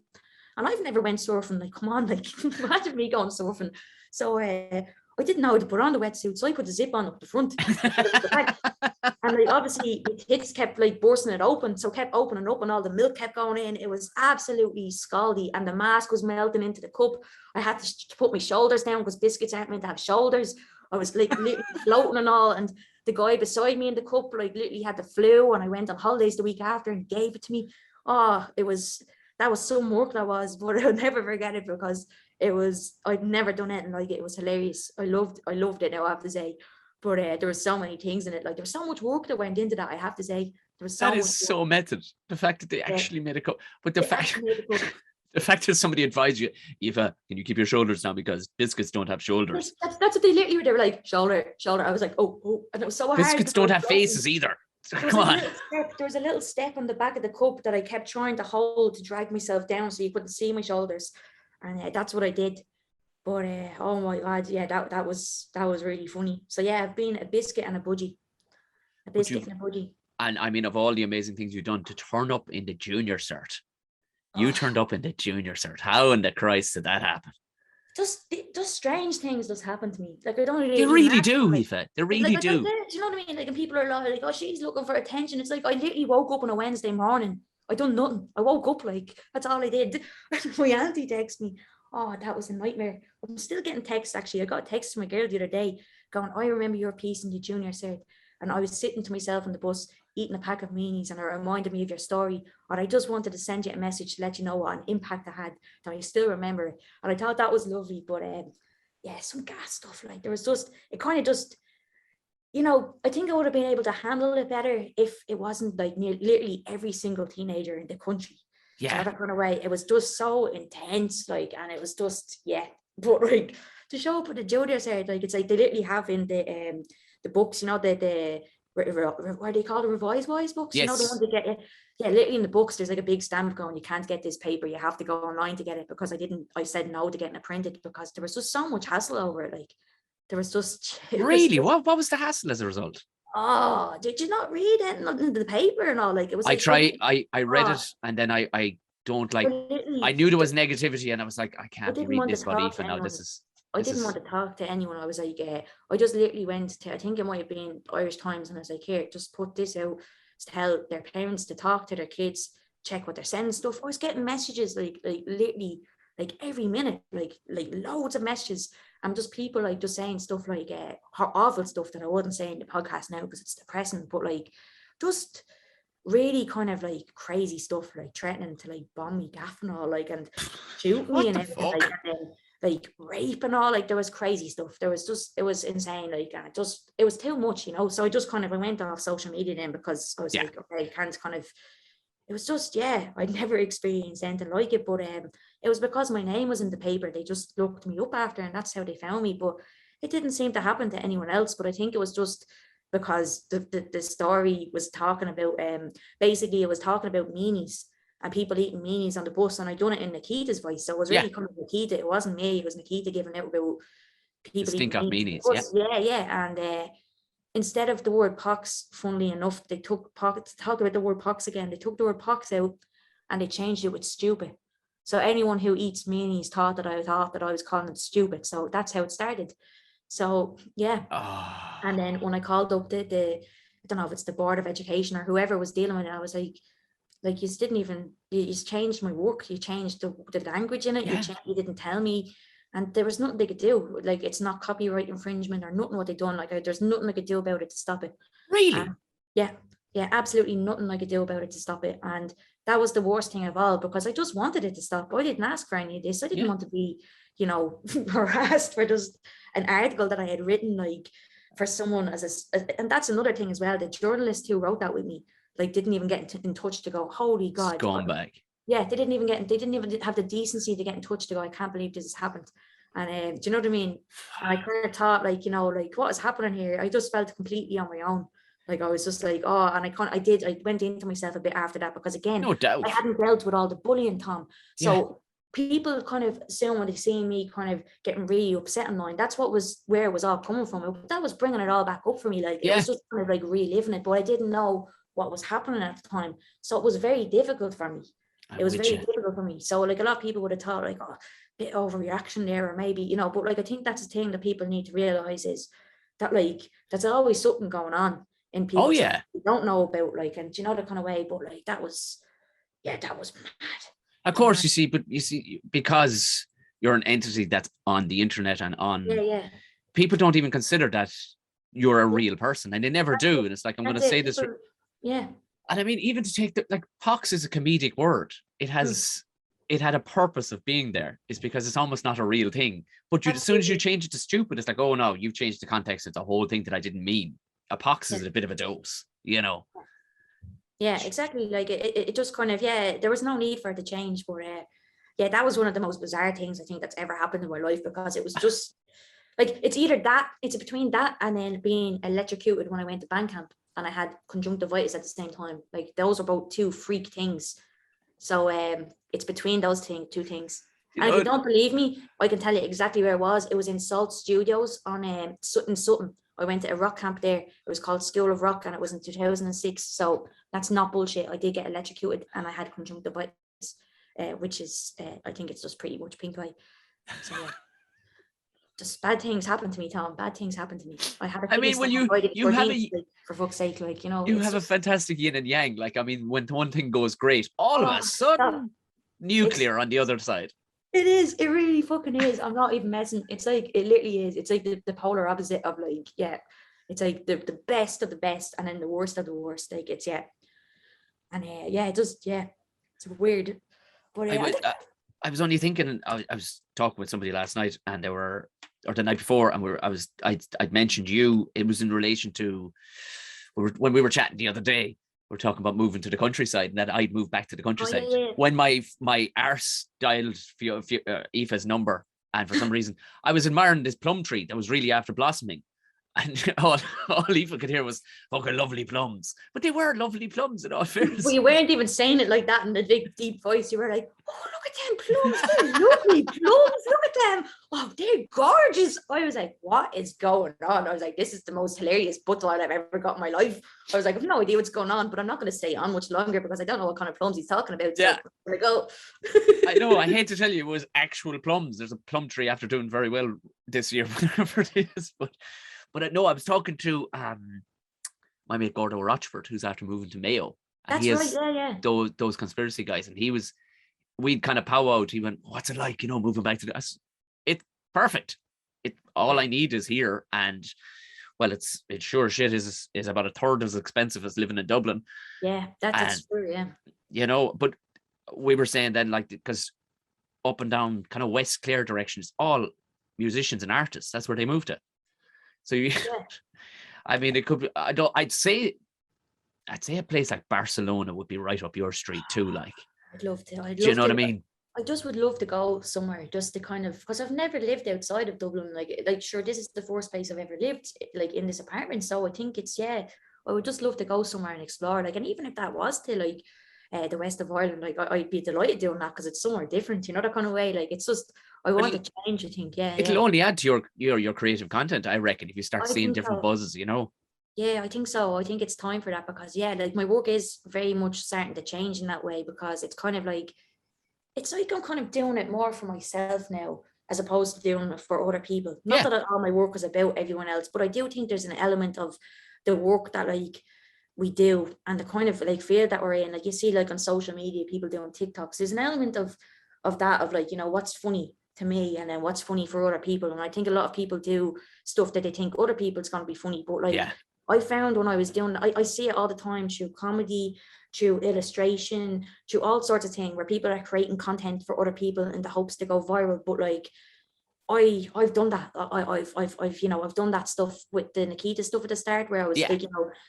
and I've never went surfing. Like, come on, like imagine me going surfing. So I didn't know how to put on the wetsuit, so I put the zip on up the front. And like, obviously the kids kept like bursting it open, so kept opening up and all the milk kept going in. It was absolutely scaldy, and the mask was melting into the cup. I had to put my shoulders down because biscuits aren't meant to have shoulders. I was like literally floating and all, and the guy beside me in the cup like literally had the flu, and I went on holidays the week after and gave it to me. Oh, that was some work that was, but I'll never forget it because I'd never done anything like it. It was hilarious. I loved it now, I have to say. But there were so many things in it. Like, there was so much work that went into that, I have to say. There was so that is so method. The fact that they actually made a cup, but the fact that somebody advised you, Aoife, can you keep your shoulders down because biscuits don't have shoulders? That's what they literally were. They were like, shoulder. I was like, oh, and it was so hard. Biscuits don't have faces either. Come on. There was a little step on the back of the cup that I kept trying to hold to drag myself down so you couldn't see my shoulders, and that's what I did. But oh my God, yeah, that was really funny. So yeah, I've been a biscuit and a budgie. A biscuit and a budgie. And I mean, of all the amazing things you've done, to turn up in the junior cert. You turned up in the junior cert. How in the Christ did that happen? Just strange things just happen to me. Like, I don't really. They really do, Aoife. They really do. Do you know what I mean? Like, and people are like, oh, she's looking for attention. It's like, I literally woke up on a Wednesday morning. I done nothing. I woke up, like, that's all I did. My auntie texted me. Oh, that was a nightmare. I'm still getting texts, actually. I got a text from my girl the other day going, I remember your piece in the junior cert. And I was sitting to myself on the bus eating a pack of meanies, and it reminded me of your story. Or I just wanted to send you a message to let you know what an impact I had. And I still remember it. And I thought that was lovely. But yeah, some gas stuff. Like, there was just, it kind of just, I think I would have been able to handle it better if it wasn't like literally every single teenager in the country. Yeah, that kind of way. It was just so intense, like, and it was just, yeah. But like, to show up with the junior cert, like, it's like they literally have in the books, the what do they call the revised wise books? Yes. The ones that get you. Yeah, literally in the books, there's like a big stamp going, you can't get this paper, you have to go online to get it, because I said no to getting it printed because there was just so much hassle over it. Like, there was just really what was the hassle as a result? Oh, did you not read it in the paper and all? Like, it was like, I read it, and then I don't like, I knew there was negativity, and I was like, I can't be reading this about Aoife now. I didn't want to talk to anyone. I was like, I just literally went to, I think it might have been Irish Times, and I was like, here, just put this out. tell their parents to talk to their kids, check what they're sending stuff. I was getting messages like literally like every minute, like loads of messages. And just people like just saying stuff like awful stuff that I wouldn't say in the podcast now because it's depressing, but like just really kind of like crazy stuff, like threatening to like bomb me gaff and all, like, and shoot me and everything, like, and then like rape and all, like there was crazy stuff. There was just, it was insane, like, and it was too much, you know. So I just kind of, I went off social media then because I was like, okay, I can't kind of, it was just, I'd never experienced anything like it, but it was because my name was in the paper. They just looked me up after, and that's how they found me. But it didn't seem to happen to anyone else. But I think it was just because the story was talking about, basically it was talking about meanies and people eating meanies on the bus, and I done it in Nikita's voice. So it was really kind of Nikita. It wasn't me. It was Nikita giving out about people eating meanies. And instead of the word pox, funnily enough, they took pox, talk about the word pox again. They took the word pox out and they changed it with stupid. So anyone who eats meanies thought that I was calling it stupid. So that's how it started. So and then when I called up the I don't know if it's the Board of Education or whoever was dealing with it, I was like you didn't even, you changed my work, you changed the language in it, you didn't tell me. And there was nothing they could do. Like, it's not copyright infringement or nothing what they done. Like, there's nothing I could do about it to stop it. Really? Yeah, absolutely nothing I could do about it to stop it. And that was the worst thing of all, because I just wanted it to stop. I didn't ask for any of this. I didn't want to be, you know, harassed for just an article that I had written, like, for someone and that's another thing as well. The journalist who wrote that with me, like, didn't even get in touch to go, holy God. Scumbag. Yeah, they didn't even have the decency to get in touch to go, I can't believe this has happened. And do you know what I mean? And I kind of thought, like, you know, like, what is happening here? I just felt completely on my own. Like, I was just like, oh, and I went into myself a bit after that, because again, no doubt, I hadn't dealt with all the bullying, Tom. So people kind of assume when they see me kind of getting really upset online, that's where it was all coming from. That was bringing it all back up for me. Like, it was just kind of like reliving it, but I didn't know what was happening at the time. So it was very difficult for me. It was very difficult for me. So, like, a lot of people would have thought, like, oh, bit overreaction there, or maybe, you know, but like, I think that's the thing that people need to realize is that, like, there's always something going on in people. You don't know about, like, and you know, that kind of way. But like, that was mad. Of course, you see, because you're an entity that's on the internet and on, people don't even consider that you're a real person, and they never do. And it's like, I'm going to say this. And I mean, even to take like, pox is a comedic word. It had a purpose of being there. It's because it's almost not a real thing. But as soon as you change it to stupid, it's like, oh no, you've changed the context. It's a whole thing that I didn't mean. A pox is a bit of a dose, you know. Yeah, exactly. Like, it just kind of, there was no need for it to change. But that was one of the most bizarre things I think that's ever happened in my life, because it was just like, it's between that and then being electrocuted when I went to band camp and I had conjunctivitis at the same time. Like, those are both two freak things. So it's between those two things. And if you don't believe me, I can tell you exactly where it was. It was in Salt Studios on Sutton. I went to a rock camp there. It was called School of Rock, and it was in 2006. So that's not bullshit. I did get electrocuted and I had conjunctivitis, which is, I think it's just pretty much pink eye. So just bad things happen to me, Tom. Bad things happen to me. I mean, when you have for fuck's sake, like, you know, you have a fantastic yin and yang. Like, I mean, when one thing goes great, all of a sudden, nuclear on the other side. It is. It really fucking is. I'm not even messing. It's like, it literally is. It's like the polar opposite of, like, it's like the best of the best and then the worst of the worst. Like, it's and it does. It's weird. But I was only thinking, I was talking with somebody last night, and or the night before, and I'd mentioned you. It was in relation to when we were chatting the other day. We're talking about moving to the countryside, and that I'd moved back to the countryside. When my arse dialed Aoife's number, and for some reason I was admiring this plum tree that was really after blossoming, and all Aoife could hear was fucking lovely plums. But they were lovely plums, in all fairness. Well, you weren't even saying it like that in a big deep voice. You were like, oh, look at them plums, they're lovely plums, look at them, oh, they're gorgeous. I was like, what is going on? I was like, this is the most hilarious butterfly I've ever got in my life. I was like, I have no idea what's going on, but I'm not going to stay on much longer because I don't know what kind of plums he's talking about. So I'm gonna go. I know, I hate to tell you, it was actual plums. There's a plum tree after doing very well this year, whatever it is. But no, I was talking to my mate Gordo Rochford, who's after moving to Mayo. And That's he right. has Yeah. those conspiracy guys. And we'd kind of powwowed. He went, what's it like, moving back to this? It's perfect. All I need is here. And well, it sure shit is about a third as expensive as living in Dublin. Yeah, that's true. Yeah. But we were saying then, like, because up and down kind of West Clare directions, all musicians and artists, that's where they moved to. So I mean, it could be, I'd say a place like Barcelona would be right up your street too. Like, I'd love to. Do you know what I mean? I just would love to go somewhere just to kind of, because I've never lived outside of Dublin. Like sure, this is the first place I've ever lived, like in this apartment. So I think I would just love to go somewhere and explore. Like, and even if that was to like the west of Ireland, like I'd be delighted doing that because it's somewhere different, that kind of way. Like, it's just, I want to change, I think. Yeah. It'll only add to your creative content, I reckon, if you start seeing different buzzes, Yeah, I think so. I think it's time for that because, like my work is very much starting to change in that way, because it's kind of like, it's like I'm kind of doing it more for myself now, as opposed to doing it for other people. Not that all my work is about everyone else, but I do think there's an element of the work that like we do and the kind of like field that we're in. Like you see like on social media, people doing TikToks, there's an element of that, of like, what's funny to me and then what's funny for other people. And I think a lot of people do stuff that they think other people's going to be funny, but like, I found when I was doing, I see it all the time through comedy, through illustration, through all sorts of things where people are creating content for other people in the hopes to go viral. But like, I've done that. I've done that stuff with the Nikita stuff at the start, where I was like,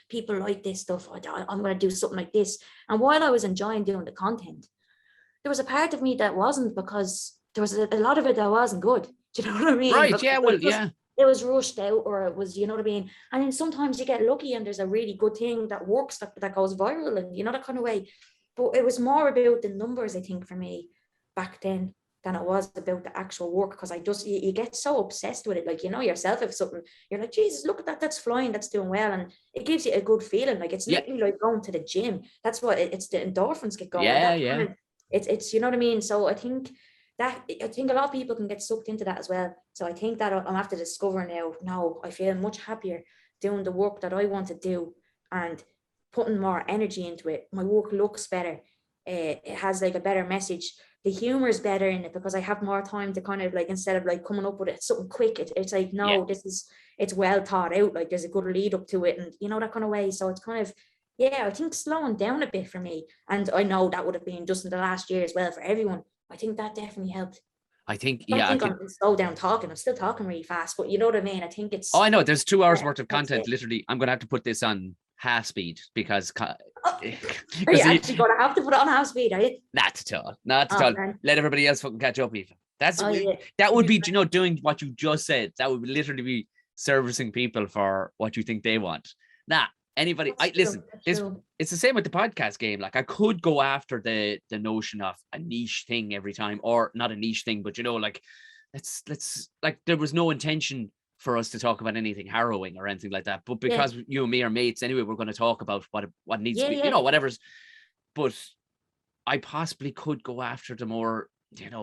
people like this stuff. I'm going to do something like this. And while I was enjoying doing the content, there was a part of me that wasn't, because there was a lot of it that wasn't good. Do you know what I mean? Right. Because yeah. Well, yeah. It was rushed out, or it was, you know what I mean? And then sometimes you get lucky and there's a really good thing that works, that goes viral, and that kind of way. But it was more about the numbers, I think, for me back then than it was about the actual work, because I just, you get so obsessed with it. Like, yourself, if something, you're like, Jesus, look at that, that's flying, that's doing well. And it gives you a good feeling. Like, it's literally like going to the gym. That's what it's the endorphins get going. Yeah. It's, you know what I mean? So I think a lot of people can get sucked into that as well. So I think that I'm after discovering now I feel much happier doing the work that I want to do and putting more energy into it. My work looks better. It has like a better message. The humor is better in it because I have more time to kind of like, instead of like coming up with it something quick, it's like, no, it's well thought out. Like, there's a good lead up to it, and that kind of way. So it's kind of, I think slowing down a bit for me. And I know that would have been just in the last year as well for everyone. I think that definitely helped. I think, I'm slow down talking. I'm still talking really fast, but you know what I mean? I think it's... Oh, I know. There's 2 hours worth of content. Literally, I'm going to have to put this on half speed because... Are you actually going to have to put it on half speed, are you? Not at all. Man. Let everybody else fucking catch up, Aoife. That would be, doing what you just said. That would literally be servicing people for what you think they want. Anybody, listen, it's the same with the podcast game. Like, I could go after the notion of a niche thing every time, or not a niche thing, but like, let's like, there was no intention for us to talk about anything harrowing or anything like that. But because you and me are mates anyway, we're going to talk about what needs to be, whatever's. But I possibly could go after the more,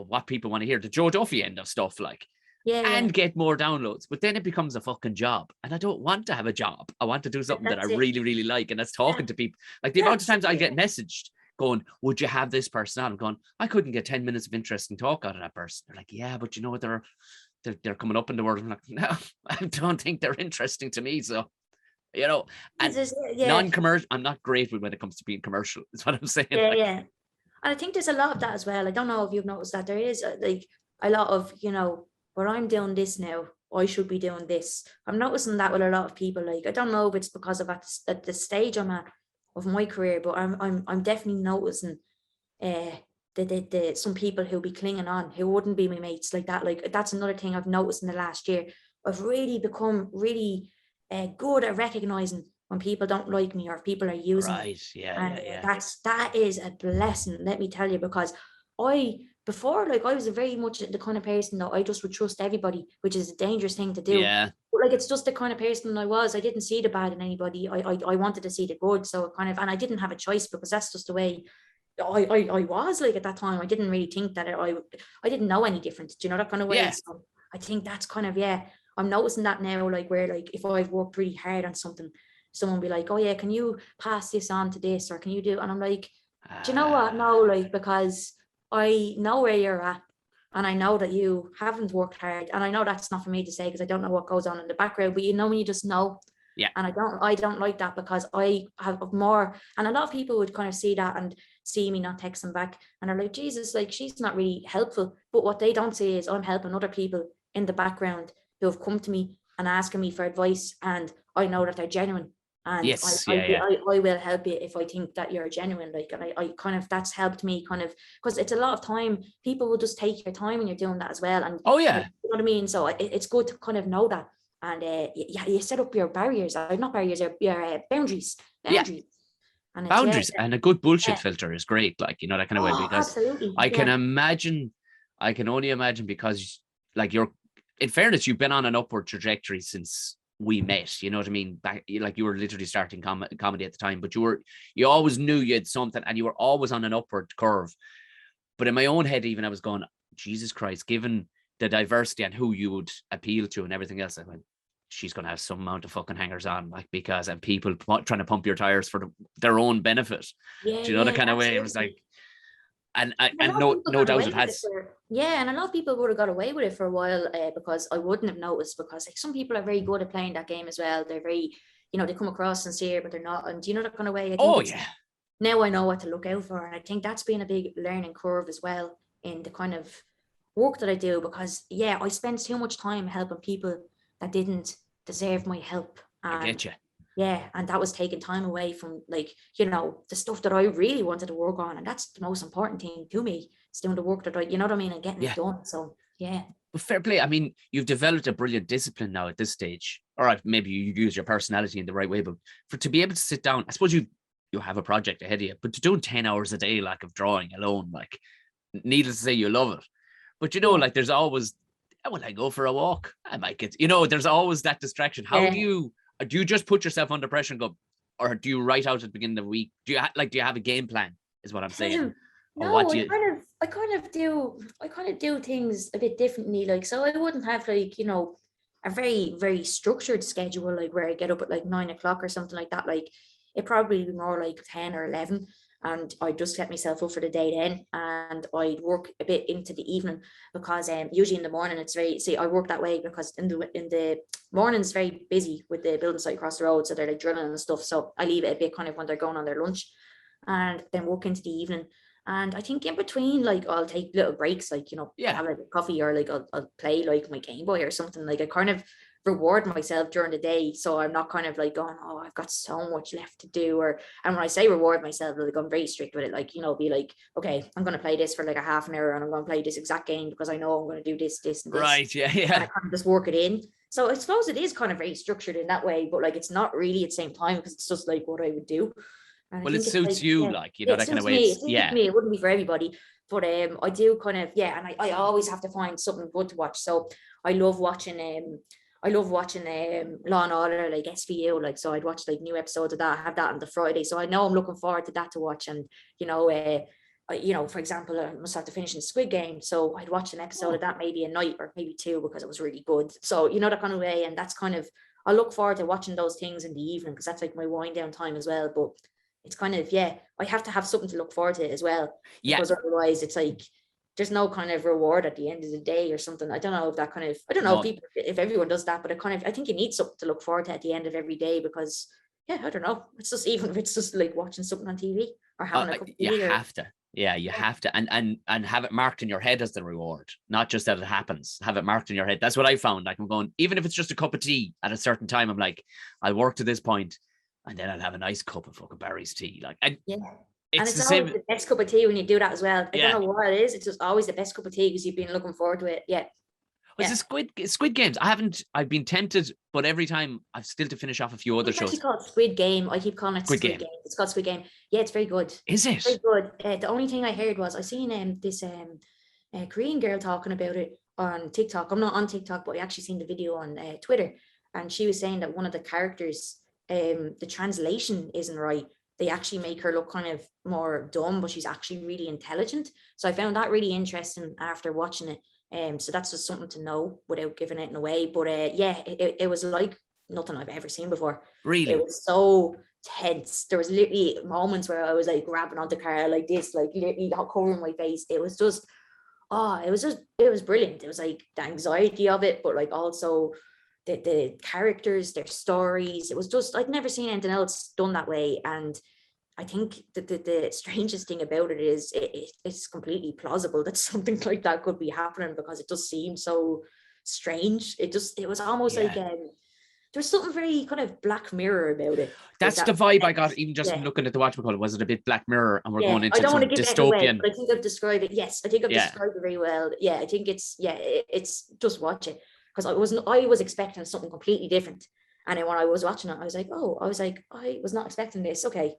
what people want to hear, the Joe Duffy end of stuff, like. And get more downloads, but then it becomes a fucking job, and I don't want to have a job. I want to do something that I really, really like, and that's talking to people. Like, the amount of times I get messaged going, "Would you have this person on?" I'm going, I couldn't get 10 minutes of interesting talk out of that person. They're like, "Yeah, but they're coming up in the world." I'm like, no, I don't think they're interesting to me. So, and non-commercial. I'm not great when it comes to being commercial. Is what I'm saying. Yeah. And I think there's a lot of that as well. I don't know if you've noticed that there is like a lot of, where I'm doing this now, I should be doing this. I'm noticing that with a lot of people. Like, I don't know if it's because of at the stage I'm at of my career, but I'm definitely noticing the some people who'll be clinging on, who wouldn't be my mates like that. Like, that's another thing I've noticed in the last year. I've really become really good at recognizing when people don't like me or if people are using me. That is a blessing, let me tell you, because before, like, I was very much the kind of person that I just would trust everybody, which is a dangerous thing to do. Yeah. But like, it's just the kind of person I was. I didn't see the bad in anybody. I wanted to see the good. So kind of, and I didn't have a choice, because that's just the way I was like at that time. I didn't really think that I didn't know any different. Do you know that kind of way? Yeah. So I think that's kind of, I'm noticing that now, like, where like if I've worked really hard on something, someone be like, oh yeah, can you pass this on to this, or can you do, and I'm like, do you know what? No, like, because I know where you're at, and I know that you haven't worked hard, and I know that's not for me to say because I don't know what goes on in the background, but you know when you just know. Yeah. And I don't like that, because I have more, and a lot of people would kind of see that and see me not texting back, and are like, Jesus, like, she's not really helpful. But what they don't see is I'm helping other people in the background who have come to me and asking me for advice, and I know that they're genuine. And Yes, I will help you if I think that you're genuine. Like, and I kind of, that's helped me kind of, because it's a lot of time. People will just take your time when you're doing that as well. And oh like, yeah, you know what I mean? So it's good to kind of know that. And you set up your barriers, not barriers, your boundaries. yeah. And it's, Boundaries, and a good bullshit yeah. filter is great, like, you know, that kind of way, Oh, because absolutely. I can Yeah. imagine, I can only imagine, because like, you're, in fairness, you've been on an upward trajectory since we met, you know what I mean? Back, like, you were literally starting comedy at the time, but you always knew you had something, and you were always on an upward curve. But in my own head, even, I was going, Jesus Christ, given the diversity and who you would appeal to and everything else, I went, she's going to have some amount of fucking hangers on, like, because, and people trying to pump your tires for their own benefit. Yeah, Do you know the yeah, kind of way? It was absolutely. like, A and lot of people no got doubt away it with it has. for, yeah, and a lot of people would have got away with it for a while, because I wouldn't have noticed, because like some people are very good at playing that game as well. They're very, they come across sincere, but they're not. And do you know that kind of way? I think Oh it's, yeah, now I know what to look out for, and I think that's been a big learning curve as well in the kind of work that I do, because yeah, I spent too much time helping people that didn't deserve my help. I And get you. yeah, and that was taking time away from, like, the stuff that I really wanted to work on, and that's the most important thing to me. It's doing the work that I, you know what I mean, and getting it Yeah. done. So yeah. But fair play. I mean, you've developed a brilliant discipline now at this stage. All right, maybe you use your personality in the right way, but to be able to sit down, I suppose you have a project ahead of you, but to do 10 hours a day, like, of drawing alone, like, needless to say, you love it. But Yeah. like, there's always, when I go for a walk, I might get, there's always that distraction. How do you just put yourself under pressure and go, or do you write out at the beginning of the week? Do you have a game plan, is what I'm saying? Or what No, do you? I kind of do things a bit differently. Like, so I wouldn't have, like, a very, very structured schedule, like where I get up at like 9 o'clock or something like that. Like, it probably be more like 10 or 11. And I just set myself up for the day then, and I'd work a bit into the evening, because usually in the morning I work that way because in the morning it's very busy with the building site across the road, so they're like drilling and stuff. So I leave it a bit kind of when they're going on their lunch, and then work into the evening. And I think in between, like, I'll take little breaks, like, Yeah. have a coffee, or like I'll play like my Game Boy or something. Like, I kind of reward myself during the day, so I'm not kind of like going, oh, I've got so much left to do. And when I say reward myself, like, I'm very strict with it. Like, be like, okay, I'm going to play this for like a half an hour, and I'm going to play this exact game because I know I'm going to do this, and this. Right. Yeah. And I kind of just work it in. So I suppose it is kind of very structured in that way, but like, it's not really at the same time, because it's just like what I would do. And Well, it suits you, like, that kind of way. It suits me. It wouldn't be for everybody, but I do kind of, yeah. And I always have to find something good to watch. So I love watching Law and Order, like SVU, like, so I'd watch like new episodes of that. I have that on the Friday, so I know I'm looking forward to that to watch. And for example, I must have to finish in Squid Game, so I'd watch an episode of that maybe a night or maybe two, because it was really good. So that kind of way, and that's kind of, I look forward to watching those things in the evening, because that's like my wind down time as well. But it's kind of, yeah, I have to have something to look forward to as well, because otherwise it's like there's no kind of reward at the end of the day or something. I don't know if that kind of, I don't know if everyone does that, but I think you need something to look forward to at the end of every day, because yeah, I don't know. It's just, even if it's just like watching something on TV or having a cup of tea. You have to. Yeah, you have to, and have it marked in your head as the reward, not just that it happens. Have it marked in your head. That's what I found. Like, I'm going, even if it's just a cup of tea at a certain time, I'm like, I'll work to this point, and then I'll have a nice cup of fucking Barry's tea. Like, yeah. It's and it's always the best cup of tea when you do that as well. I don't know what it is. It's just always the best cup of tea because you've been looking forward to it. Yeah. Was the Squid Games? I've been tempted, but every time I've still to finish off a few other shows. It's called Squid Game. I keep calling it Squid Game. It's called Squid Game. Yeah, it's very good. Is it? Very good. The only thing I heard was I seen this Korean girl talking about it on TikTok. I'm not on TikTok, but I actually seen the video on Twitter, and she was saying that one of the characters, the translation isn't right. They actually make her look kind of more dumb, but she's actually really intelligent. So I found that really interesting after watching it. So that's just something to know without giving it away. But it was like nothing I've ever seen before. Really? It was so tense. There was literally moments where I was like grabbing onto Carl like this, like literally covering my face. It was just, it was brilliant. It was like the anxiety of it, but like also the characters, their stories. It was just, I'd never seen anything else done that way. And I think that the strangest thing about it is it's completely plausible that something like that could be happening, because it just seemed so strange. It was almost like there's something very kind of Black Mirror about it. That's the vibe I got, even just looking at the whatchamacallit. Was it a bit Black Mirror, and we're going into I don't some want to give dystopian? it away, but I think I've described it. Yes, I think I've described it very well. Yeah, I think it's just watch it, because I was expecting something completely different, and then when I was watching it, I was like, I was not expecting this. Okay,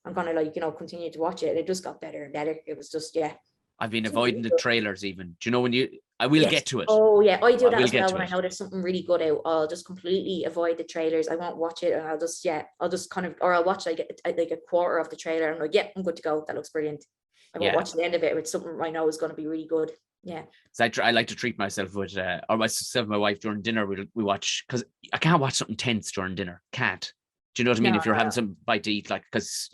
I'm gonna continue to watch it. And it just got better and better. It was just I've been avoiding the trailers even. Do you know I will get to it. Oh yeah, I do that as well. When I know there's something really good out, I'll just completely avoid the trailers. I won't watch it, and I'll just kind of, or I'll watch like a quarter of the trailer, and I'm like, yeah, I'm good to go. That looks brilliant. I won't watch the end of it. It's something I know is going to be really good. Yeah. So I like to treat myself with, or myself and my wife during dinner. We watch, because I can't watch something tense during dinner. Can't. Do you know what I mean? If you're having some bite to eat, like, because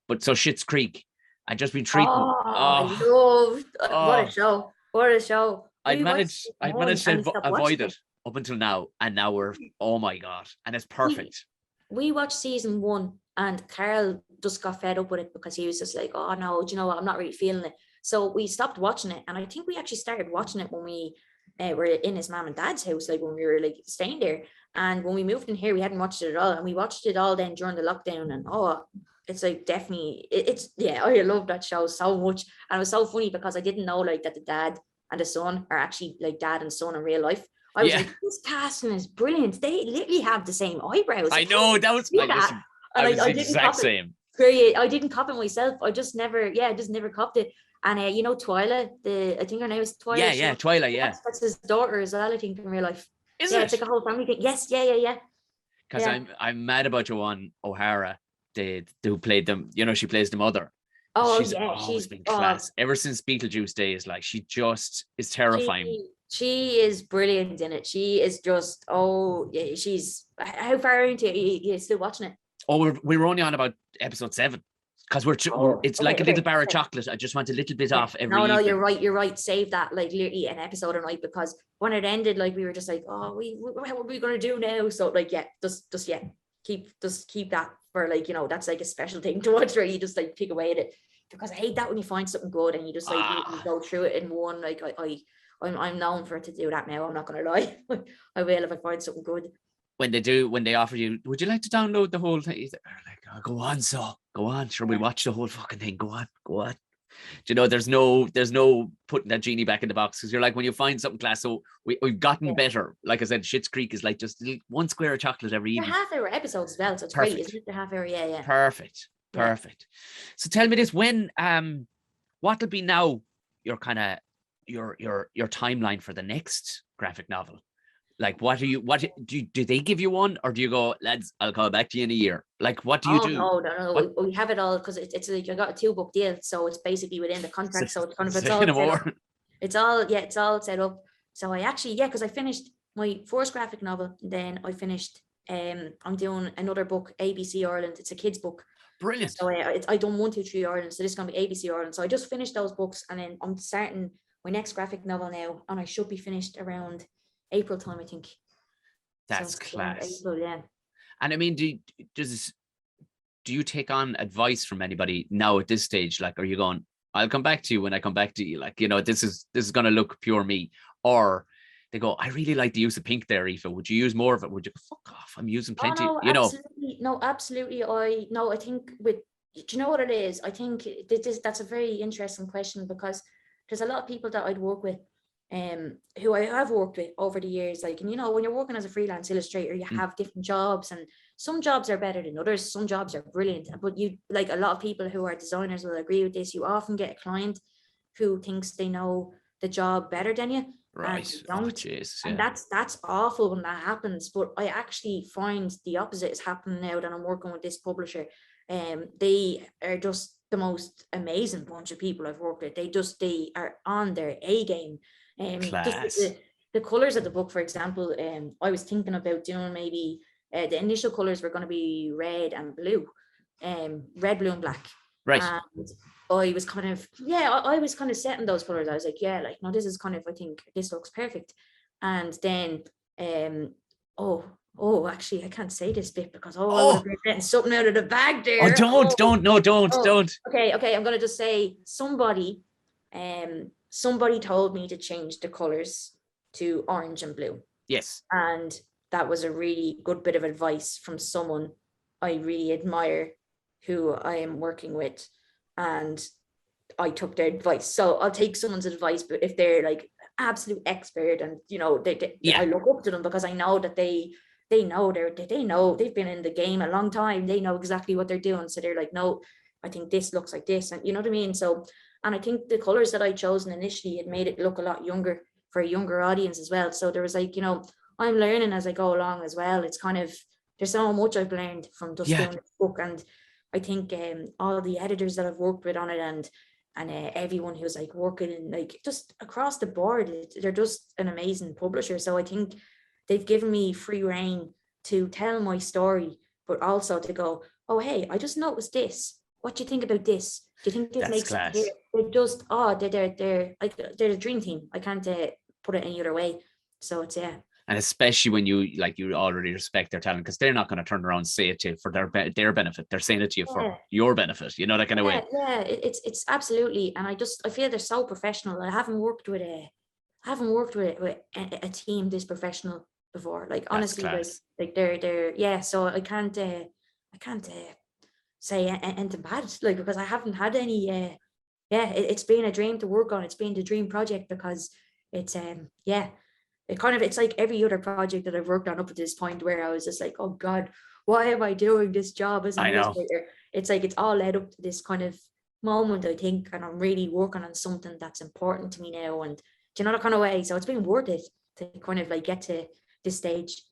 but so Schitt's Creek. I just been treating. I love what a show! What a show! I'd managed to avoid it up until now, and now we're, oh my god, and it's perfect. We watched season 1, and Carl just got fed up with it, because he was just like, oh no, do you know what? I'm not really feeling it. So we stopped watching it, and I think we actually started watching it when we were in his mom and dad's house, like when we were like staying there. And when we moved in here, we hadn't watched it at all, and we watched it all then during the lockdown. And it's like definitely, I love that show so much. And it was so funny, because I didn't know like that the dad and the son are actually like dad and son in real life. I was like, this casting is brilliant. They literally have the same eyebrows. I know, that was I was the exact same. I didn't copy it myself. I just never copped it. And Twyla, I think her name is Twyla. Yeah, Twyla, yeah. That's his daughter as well, I think, in real life. Is it? It's like a whole family thing. Yes, yeah. Because I'm mad about Joanne O'Hara, who played them. She plays the mother. She's always been class. Ever since Beetlejuice days, like, she just is terrifying. She is brilliant in it. She is just, she's, how far into it? You still watching it? Oh, we're only on about episode 7. Because it's like a little bar of chocolate. I just want a little bit off every evening. You're right. Save that, like literally an episode a night, because when it ended, like we were just like, what are we gonna do now? So like, keep that for like, that's like a special thing to watch, where you just like pick away at it, because I hate that when you find something good and you just like you go through it in one. Like I'm known for it to do that now. I'm not gonna lie. I will if I find something good. When they offer you, would you like to download the whole thing? Like, go on, sure, we'll watch the whole fucking thing. Go on. There's no putting that genie back in the box, because you're like, when you find something class, so we've gotten better. Like I said, Schitt's Creek is like just one square of chocolate every evening. They're half-hour episodes as well, so it's perfect. Great, isn't it? The half-hour, yeah. Perfect. So tell me this: when what will be now your kind of your timeline for the next graphic novel? Like, do they give you one, or do you go, lads, I'll call back to you in a year? Like, what do you do? No. We have it all, because it's like I got a 2-book deal, so it's basically within the contract. So it's kind of it's all set up. So I actually, because I finished my first graphic novel, then I finished. I'm doing another book, ABC Ireland. It's a kids book. Brilliant. So I done 1, 2, 3 Ireland. So this is gonna be ABC Ireland. So I just finished those books, and then I'm starting my next graphic novel now, and I should be finished around April time, I think. That's class. April, yeah. And I mean, do you take on advice from anybody now at this stage? Like, are you going, I'll come back to you when I come back to you? Like, this is going to look pure me. Or they go, I really like the use of pink there, Aoife. Would you use more of it? Would you go, fuck off? I'm using plenty. Absolutely. I think do you know what it is? I think that's a very interesting question, because there's a lot of people that I'd work with, who I have worked with over the years, like, and when you're working as a freelance illustrator, you have different jobs, and some jobs are better than others, some jobs are brilliant, but you, like, a lot of people who are designers will agree with this, you often get a client who thinks they know the job better than you, right? And that's awful when that happens. But I actually find the opposite is happening now that I'm working with this publisher. They are just the most amazing bunch of people I've worked with. They are on their A game. Class. the colors of the book, for example, I was thinking about doing maybe the initial colors were going to be red and blue, red, blue, and black. Right. And I was kind of, I was kind of setting those colors. I was like, yeah, like, no, this is kind of, I think this looks perfect. And then, actually, I can't say this bit because I would have been getting something out of the bag there. Oh, don't. Okay, I'm gonna just say somebody told me to change the colors to orange and blue. Yes. And that was a really good bit of advice from someone I really admire, who I am working with, and I took their advice. So I'll take someone's advice, but if they're like absolute expert, and I look up to them because I know that they know they've been in the game a long time. They know exactly what they're doing. So they're like, no, I think this looks like this, and you know what I mean. So, and I think the colors that I chosen initially, it made it look a lot younger for a younger audience as well. So there was like, I'm learning as I go along as well. It's kind of, there's so much I've learned from just doing this book, and I think all the editors that I've worked with on it, and everyone who's like working in like just across the board, they're just an amazing publisher. So I think they've given me free reign to tell my story, but also to go, oh hey, I just noticed this. What do you think about this? Do you think this makes sense? They're just they're like they're a dream team. I can't put it any other way. So it's And especially when you already respect their talent, because they're not going to turn around and say it to you for their benefit. They're saying it to you for your benefit, that kind of way. Yeah, it's absolutely. And I feel they're so professional. I haven't worked with a team this professional before. Like honestly, like they're so I can't say anything bad, like, because I haven't had any. It's been a dream to work on. It's been the dream project because it's it's like every other project that I've worked on up to this point, where I was just like, oh God, why am I doing this job as an illustrator? It's like it's all led up to this kind of moment, I think, and I'm really working on something that's important to me now, and that kind of way. So it's been worth it to kind of like get to this stage.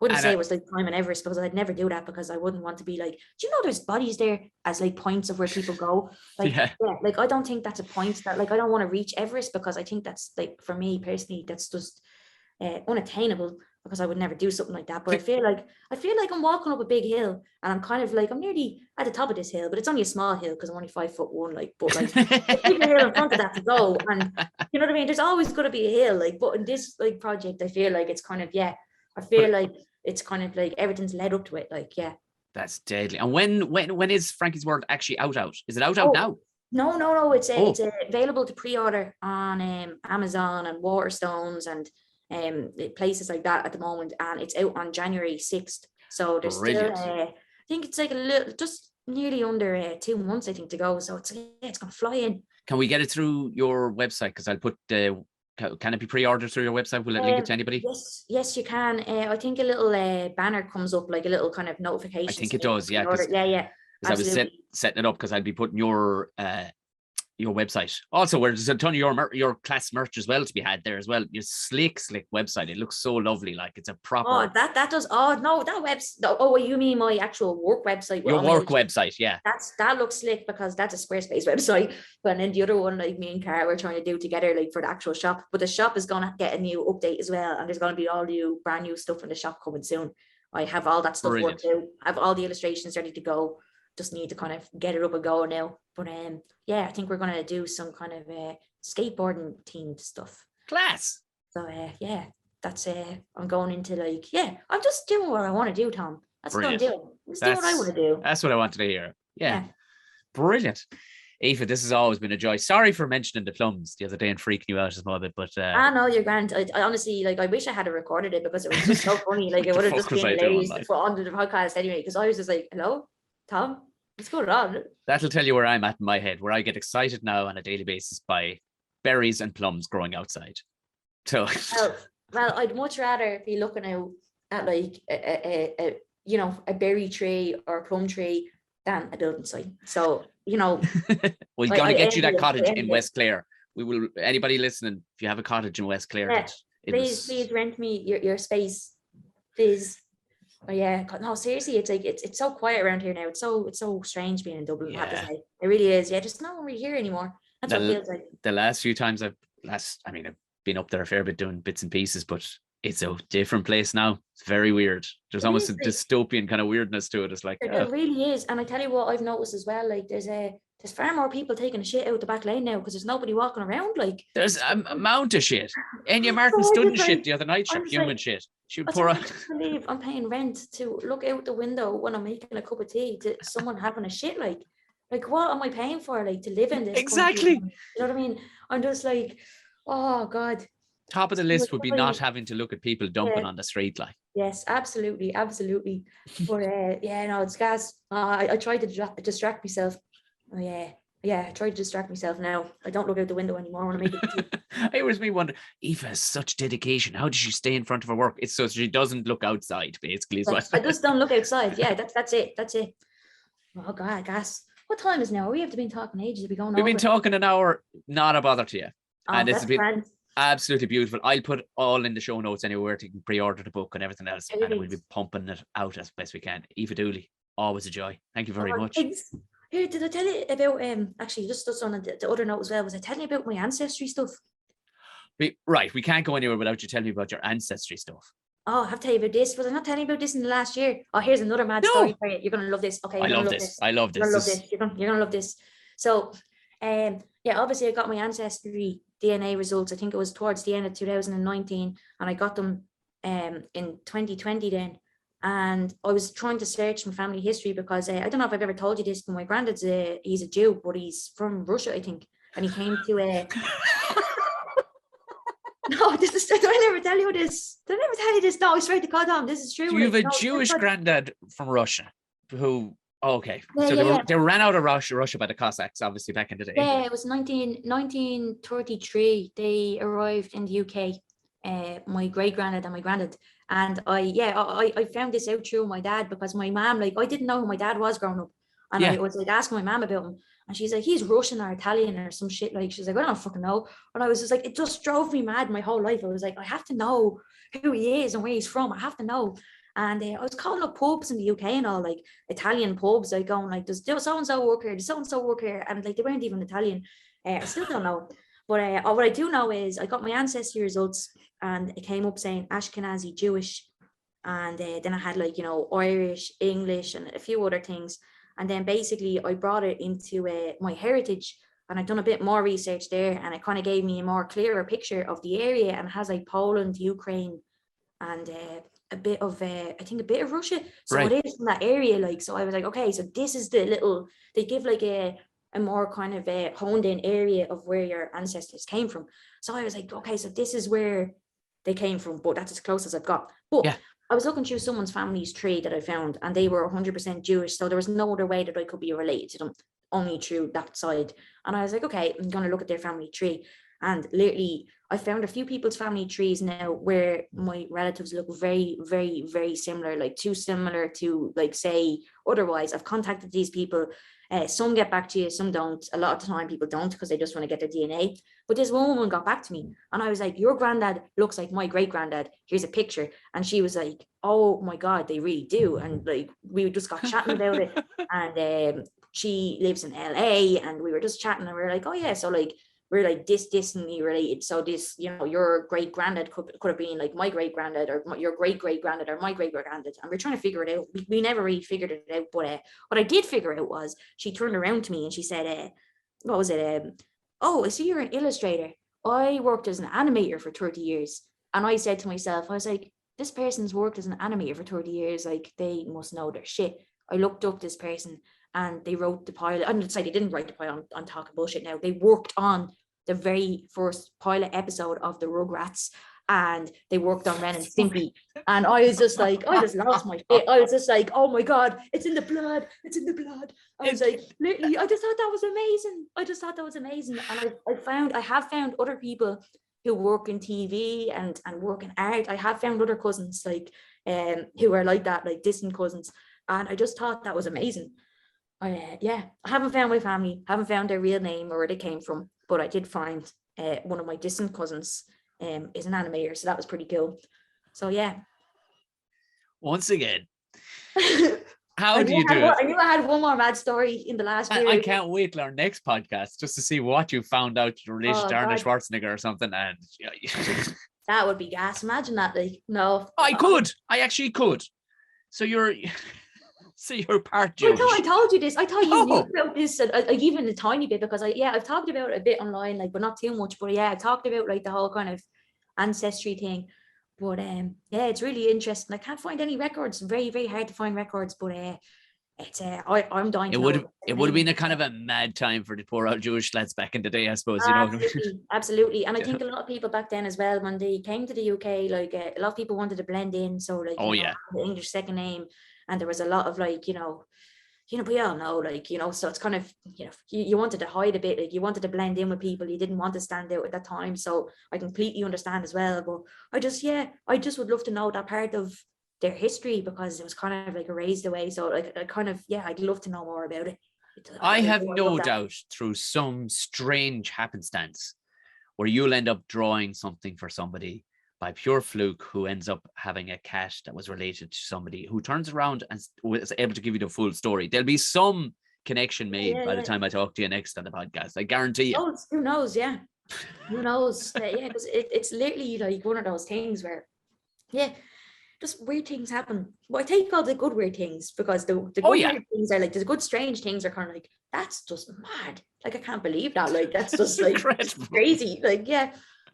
Wouldn't say it was like climbing Everest, because I'd never do that, because I wouldn't want to be like, do you know there's bodies there as like points of where people go? Like, like I don't think that's a point that, like, I don't want to reach Everest, because I think that's, like, for me personally, that's just unattainable, because I would never do something like that. But I feel like I'm walking up a big hill, and I'm kind of like, I'm nearly at the top of this hill, but it's only a small hill because I'm only 5'1", like, but like a bigger hill in front of that to go. And you know what I mean? There's always going to be a hill, like, but in this like project, I feel like it's kind of, I feel like it's kind of like everything's led up to it, like, That's deadly. And when is Frankie's World actually out? Is it out now? No, it's available to pre-order on Amazon and Waterstones and places like that at the moment, and it's out on January 6th. So there's still I think it's like a little, just nearly under 2 months, I think, to go. So it's gonna fly in. Can we get it through your website? Because I'll put can it be pre-ordered through your website? Will it link it to anybody? Yes, you can. I think a little banner comes up, like a little kind of notification. I think it does, yeah. Because I was setting it up because I'd be putting your website. Also, there's a ton of your class merch as well to be had there as well. Your slick website. It looks so lovely. Like it's a proper. Oh, that does. Oh no, that website. Oh, you mean my actual work website? Your work website, yeah. That looks slick, because that's a Squarespace website. But then the other one, like me and Cara were trying to do together, like for the actual shop. But the shop is gonna get a new update as well, and there's gonna be all new, brand new stuff in the shop coming soon. I have all that stuff worked out. I have all the illustrations ready to go. Just need to kind of get it up and go now. But I think we're gonna do some kind of skateboarding themed stuff. Class. So that's I'm going into like, I'm just doing what I want to do, Tom. That's Brilliant. What I'm doing. Just doing what I want to do. That's what I wanted to hear. Yeah. Brilliant. Aoife, this has always been a joy. Sorry for mentioning the plums the other day and freaking you out a small bit, but I know you're grand. I honestly, like, I wish I had recorded it, because it was just so funny. Like, it would have just been hilarious to put onto the podcast anyway, because I was just like, hello, Tom, what's going on? That'll tell you where I'm at in my head, where I get excited now on a daily basis by berries and plums growing outside. So well, I'd much rather be looking out at like a berry tree or a plum tree than a building site. So we're gonna get you that cottage in West Clare. We will. Anybody listening, if you have a cottage in West Clare, please rent me your space, please. Oh yeah, no, seriously, it's like it's so quiet around here now. It's so strange being in Dublin. I have to say, it really is. Yeah, just no one really here anymore. That's what it feels like. The last few times I've been up there a fair bit doing bits and pieces, but it's a different place now. It's very weird. There's It almost is a dystopian kind of weirdness to it. It's like, There really is. And I tell you what I've noticed as well, like there's far more people taking a shit out the back lane now because there's nobody walking around. Like there's a amount of shit. Enya Martin so I stood in just shit like, the other night, I'm just human like, shit. She would I pour can't out. believe I'm paying rent to look out the window when I'm making a cup of tea to someone having a shit. Like what am I paying for? Like to live in this country? Exactly. You know what I mean? I'm just like, oh God. Top of the list would be not having to look at people dumping Yeah. on the street. Like, Yes, absolutely. But yeah, no, it's gas. I tried to distract myself. Oh yeah, I tried to distract myself now. I don't look out the window anymore when I make it. I always wonder, Aoife has such dedication. How does she stay in front of her work? It's so she doesn't look outside, basically. Like, I just don't look outside. Yeah, that's it. Oh God, gas. What time is now? We have to been talking ages. We've been talking an hour, not a bother to you. Oh, and it's that's been grand. absolutely beautiful. I'll put all in the show notes anywhere to pre-order the book and everything else. And we'll be pumping it out as best we can. Aoife Dooley, always a joy. Thank you very much. Thanks. Here, did I tell you about actually just on the other note as well? Was I telling you about my ancestry stuff? Right, we can't go anywhere without you telling me about your ancestry stuff. Oh, I have to tell you about this. Was I not telling you about this in the last year? Oh, here's another mad story for you. You're gonna love this. Okay, I love this. I love this. You're gonna love this. So, yeah, obviously I got my ancestry DNA results. I think it was towards the end of 2019, and I got them in 2020 then. And I was trying to search my family history because I don't know if I've ever told you this, but my granddad's he's a Jew, but he's from Russia, I think, and he came to No, did I never tell you this? Did I never tell you this? No, I swear to God, Tom, this is true. So you have a Jewish granddad from Russia who, okay. Yeah, so they ran out of Russia by the Cossacks, obviously, back in the day. Yeah, it was 1933. They arrived in the UK, my great granddad and my granddad. And I found this out through my dad because my mom, like, I didn't know who my dad was growing up. And I was like asking my mom about him. And she's like, he's Russian or Italian or some shit. Like, she's like, I don't fucking know. And I was just like, it just drove me mad my whole life. I was like, I have to know who he is and where he's from. I have to know. And I was calling up pubs in the UK and all, like Italian pubs, like going like, does so-and-so work here? Does so-and-so work here? And like, they weren't even Italian. I still don't know. But what I do know is I got my ancestry results and it came up saying Ashkenazi Jewish. And then I had like, you know, Irish, English, and a few other things. And then basically I brought it into my heritage, and I've done a bit more research there, and it kind of gave me a more clearer picture of the area, and it has like Poland, Ukraine, and a bit of I think a bit of Russia. So it is in that area. Like, so I was like, okay, so this is the little, they give like a more kind of a honed in area of where your ancestors came from. So I was like, okay, so this is where they came from, but that's as close as I've got. But I was looking through someone's family's tree that I found, and they were 100% Jewish. So there was no other way that I could be related to them, only through that side. And I was like, okay, I'm going to look at their family tree. And literally, I found a few people's family trees now where my relatives look very, very, very similar, like too similar to like say otherwise. I've contacted these people. Some get back to you, some don't. A lot of the time people don't because they just want to get their DNA. But this one woman got back to me and I was like, your granddad looks like my great granddad. Here's a picture. And she was like, oh my God, they really do. And like, we just got chatting about it. And she lives in LA and we were just chatting and we were like, oh yeah. So like, we're like distantly related. So this, you know, your great granddad could have been like my great granddad or your great great granddad or my great great granddad. And we're trying to figure it out. We never really figured it out. But what I did figure out was she turned around to me and she said, what was it? Oh, I see you're an illustrator. I worked as an animator for 30 years. And I said to myself, I was like, this person's worked as an animator for 30 years. Like, they must know their shit. I looked up this person and they wrote the pilot. I'm not saying they didn't write the pilot. I'm talking bullshit now. They worked on the very first pilot episode of the Rugrats, and they worked on Ren and Stimpy. And I was just like, I just lost my shit. I was just like, oh my God, it's in the blood. It's in the blood. I was like, literally, I just thought that was amazing. And I have found other people who work in TV and work in art. I have found other cousins like who are like that, like distant cousins. And I just thought that was amazing. I haven't found my family, haven't found their real name or where they came from, but I did find one of my distant cousins is an animator, so that was pretty cool. So yeah. Once again, How do you do it? I knew I had one more mad story in the last year. I can't wait till our next podcast just to see what you found out in relation to Arnold Schwarzenegger or something. And that would be gas. Imagine that. Like, no. I actually could. So you're part Jewish. I told you this. I thought you knew about this, even a tiny bit, because I've talked about it a bit online, like, but not too much. But yeah, I've talked about like the whole kind of ancestry thing. But yeah, it's really interesting. I can't find any records. Very, very hard to find records. But it's I'm dying. It would have been a kind of a mad time for the poor old Jewish lads back in the day, I suppose. You know, absolutely. And I think a lot of people back then as well, when they came to the UK, like a lot of people wanted to blend in. So like, the English second name, and there was a lot of like, we all know, like, so it's kind of, you wanted to hide a bit, like you wanted to blend in with people, you didn't want to stand out at that time. So I completely understand as well. But I just would love to know that part of their history, because it was kind of like erased away. So like, I'd love to know more about it. I have no doubt through some strange happenstance where you'll end up drawing something for somebody by pure fluke, who ends up having a cat that was related to somebody who turns around and was able to give you the full story. There'll be some connection made by the time I talk to you next on the podcast. I guarantee you. Who knows? Yeah. Who knows? Because it's literally like one of those things where, just weird things happen. Well, I take all the good weird things, because the good weird things are like, the good strange things are kind of like, that's just mad. Like, I can't believe that. Like, that's just like crazy. Like,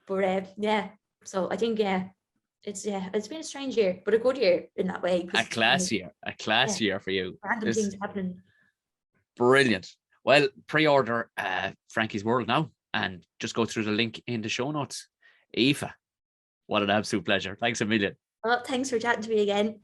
but so I think it's been a strange year, but a good year in that way. A class year for you. Random things happening. Brilliant. Well, pre-order Frankie's World now, and just go through the link in the show notes. Aoife, what an absolute pleasure. Thanks a million. Well, thanks for chatting to me again.